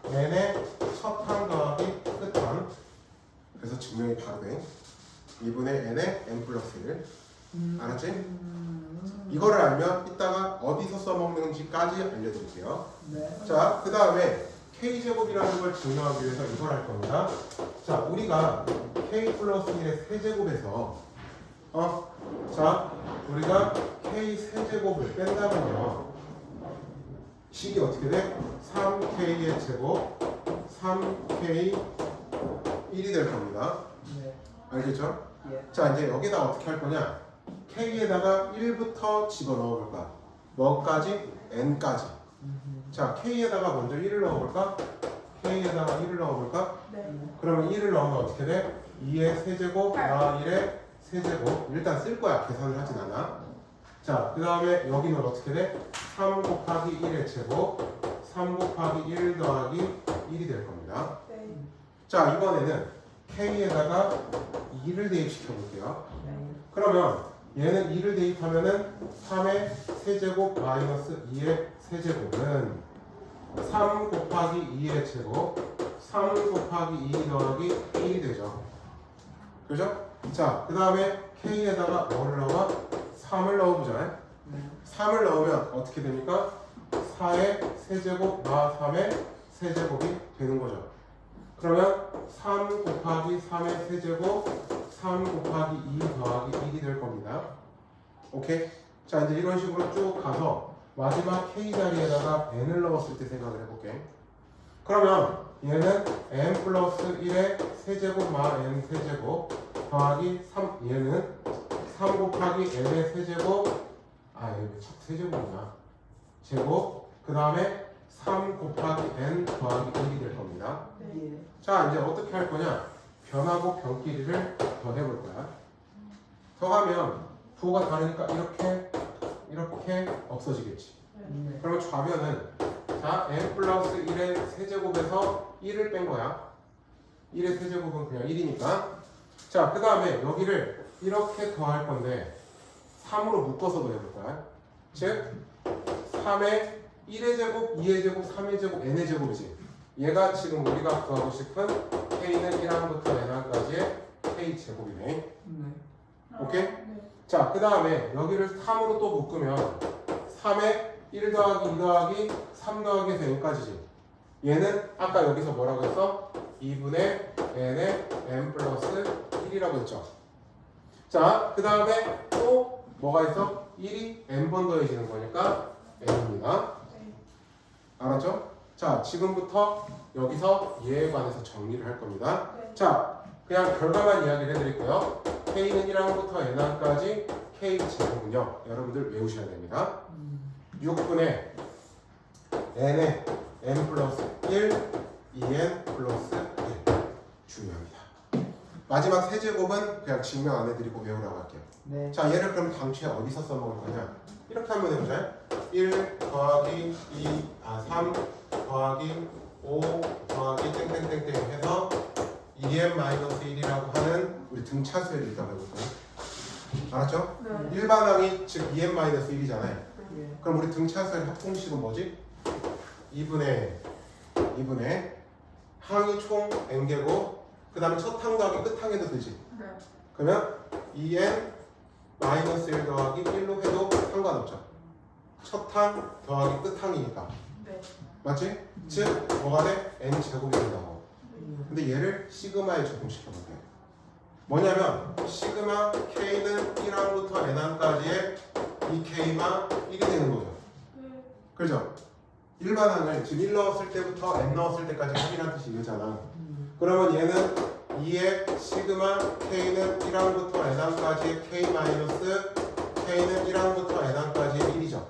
n의 첫항 더하기 끝항. 그래서 증명이 바로 돼. 2분의 n의 n 플러스 1. 알았지? 이거를 알면 이따가 어디서 써먹는지까지 알려드릴게요. 네. 자, 그 다음에 k제곱이라는 걸 증명하기 위해서 이걸 할 겁니다. 자, 우리가 k 플러스 1의 세제곱에서 자, 우리가 k 세제곱을 뺀다면요, 식이 어떻게 돼? 3k의 제곱 3k 1이 될 겁니다. 네. 알겠죠? 예. 자, 이제 여기다 어떻게 할 거냐? k에다가 1부터 집어넣어 볼까? 뭐까지? n까지. 자, k에다가 먼저 1을 넣어볼까? k에다가 1을 넣어볼까? 네. 그러면 1을 넣으면 어떻게 돼? 2의 세제곱, 1의 세제곱. 일단 쓸 거야. 계산을 하진 않아. 자, 그 다음에 여기는 어떻게 돼? 3 곱하기 1의 제곱, 3 곱하기 1 더하기 1이 될 겁니다. 네. 자, 이번에는 k에다가 2를 대입시켜 볼게요. 네. 그러면 얘는 2를 대입하면은 3의 세제곱 마이너스 2의 세제곱은 3 곱하기 2의 제곱 3 곱하기 2 더하기 1이 되죠. 그죠? 자, 그 다음에 k에다가 뭐를 넣어봐? 3을 넣어보잖아요. 네. 3을 넣으면 어떻게 됩니까? 4의 세제곱 마 3의 세제곱이 되는 거죠. 그러면 3 곱하기 3의 세제곱 3 곱하기 2 더하기 1이 될 겁니다. 오케이? 자, 이제 이런 식으로 쭉 가서 마지막 k 자리에다가 n을 넣었을 때 생각을 해볼게. 그러면 얘는 n 플러스 1의 세제곱 마 n 세제곱 더하기 3, 얘는 3 곱하기 n의 세제곱, 여기 첫 세제곱이냐, 제곱, 그 다음에 3 곱하기 n 더하기 1이 될 겁니다. 예. 자, 이제 어떻게 할 거냐? 변하고 변끼리를 더 해볼 거야. 더 하면 부호가 다르니까 이렇게 없어지겠지. 네. 그러면 좌변은 자, n 플러스 1의 세제곱에서 1을 뺀 거야. 1의 세제곱은 그냥 1이니까. 자, 그 다음에 여기를 이렇게 더할 건데 3으로 묶어서 더해볼 거야. 즉 3의 1의 제곱, 2의 제곱, 3의 제곱, n의 제곱이지. 얘가 지금 우리가 구하고 싶은 k는 1항부터 n항까지의 k 제곱이네. 네. 오케이? 네. 자, 그 다음에 여기를 3으로 또 묶으면 3의 1 더하기 2 더하기 3 더하기에서 n까지지. 얘는 아까 여기서 뭐라고 했어? 2분의 n의 n 플러스 1이라고 했죠. 자, 그 다음에 또 뭐가 있어? 1이 n번 더해지는 거니까 n입니다. 네. 알았죠? 자, 지금부터 여기서 얘에 관해서 정리를 할 겁니다. 네. 자, 그냥 결과만 이야기를 해드릴게요. k는 1항부터 n항까지 k 제곱은요, 여러분들 외우셔야 됩니다. 6분의 n의 n 플러스 1, 2n 플러스 1. 중요합니다. 마지막 세제곱은 그냥 증명 안 해드리고 외우라고 할게요. 네. 자, 얘를 그럼 당초에 어디서 써먹을 거냐? 이렇게 한번 해보자. 1 더하기 3 더하기 5 더하기 땡땡땡땡 해서 2n-1이라고 하는 우리 등차수를 일단 해볼까요? 알았죠? 네. 일반항이 즉 2n-1이잖아요. 예. 그럼 우리 등차수의 합공식은 뭐지? 2분의 항이 총 n개고 그 다음에 첫 항 더하기 끝 항해도 되지. 네. 그러면 2n-1 더하기 1로 해도 상관없죠. 첫 항 더하기 끝 항이니까. 네. 맞지? 즉 뭐가 돼? n 제곱이 된다고. 네. 근데 얘를 시그마에 적용시켜볼게요. 뭐냐면 시그마 k는 1항부터 n항까지의 이 k만 1이 되는 거죠. 네. 그죠? 일반항을 지금 1 넣었을 때부터 n 넣었을 때까지 확인한 뜻이 이거잖아. 그러면 얘는 2의 시그마 k는 1항부터 n항까지의 k 마이너스 k는 1항부터 n항까지의 1이죠.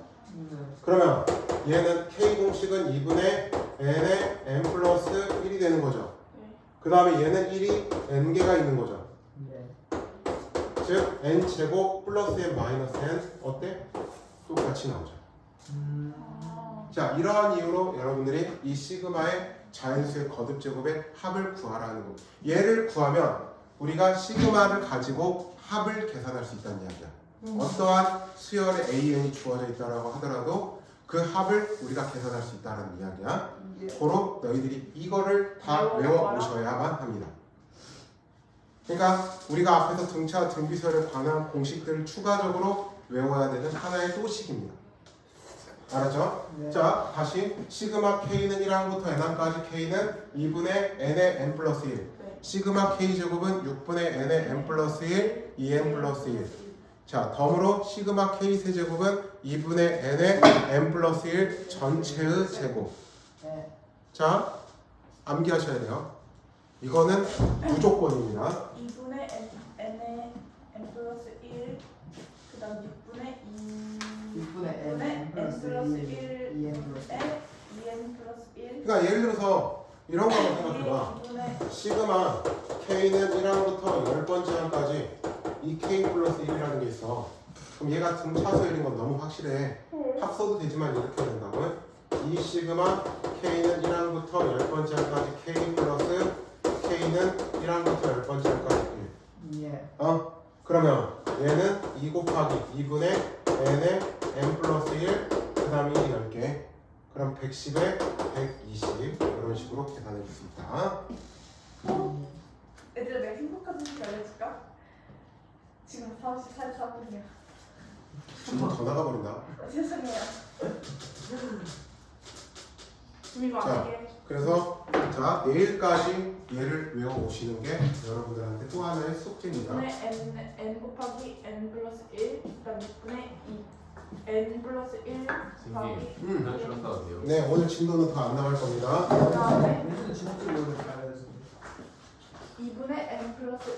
그러면 얘는 k 공식은 2분의 n의 n 플러스 1이 되는 거죠. 네. 그 다음에 얘는 1이 n개가 있는 거죠. 네. 즉 n 제곱 플러스 n 마이너스 n 어때? 똑같이 나오죠. 아. 자, 이러한 이유로 여러분들이 이 시그마의 자연수의 거듭 제곱의 합을 구하라는 거. 얘를 구하면 우리가 시그마를 가지고 합을 계산할 수 있다는 이야기야. 어떠한 수열의 AN이 주어져 있다라고 하더라도 그 합을 우리가 계산할 수 있다는 이야기야. 고로 너희들이 이거를 다 외워 오셔야만 합니다. 그러니까 우리가 앞에서 등차 등비설에 관한 공식들을 추가적으로 외워야 되는 하나의 소식입니다. 알았죠? 네. 자, 다시 시그마 K는 1항부터 N항까지 K는 2분의 N의 N 플러스 1. 네. 시그마 K 제곱은 6분의 N의 N 플러스 1, 2N 플러스 1. 자, 덤으로 시그마 K 세제곱은 2분의 N의 N 플러스 1 전체의 제곱. 네. 자, 암기하셔야 돼요. 이거는 무조건입니다. 2분의 n의 n 플러스 1, 그 다음 6분의 6분의 n, 2분의 n 플러스 1, 2n 플러스 1. 2n 플러스 1. 그러니까 예를 들어서 이런 거 한번 생각해봐. 2분의 시그마 K는 1항부터 10번째 항까지 이 K 플러스 1이라는 게 있어. 그럼 얘가 등차수열인 건 너무 확실해. 합서도 되지만 이렇게 된다고요. 이 시그마 K는 1항부터 10번째 항까지 K 플러스 K는 1항부터 10번째 항까지 1. 예. 그러면 얘는 2 곱하기 2분의 n의 n 플러스 1, 그 다음에 1이 10개. 그럼 110에 120 이런 식으로 계산해 줄 수 있다. 얘들아 내가 행복한 소식 알려줄까? 지금 44분이야. 지금 더 나가버린다. 죄송해요. 이거 자. 안 돼. 그래서 자, 내일까지 얘를 외워오시는 게 여러분들한테 또 하나의 숙제입니다. 6분의 n 곱하기 n 플러스 1, 그 다음 6분의 2 n 플러스 1 곱하기 난 그런 거 어때요? 네, 오늘 진도는 더 안 나갈 겁니다. 그 다음에 우리는 지난주에 가야지. 2분의 n 플러스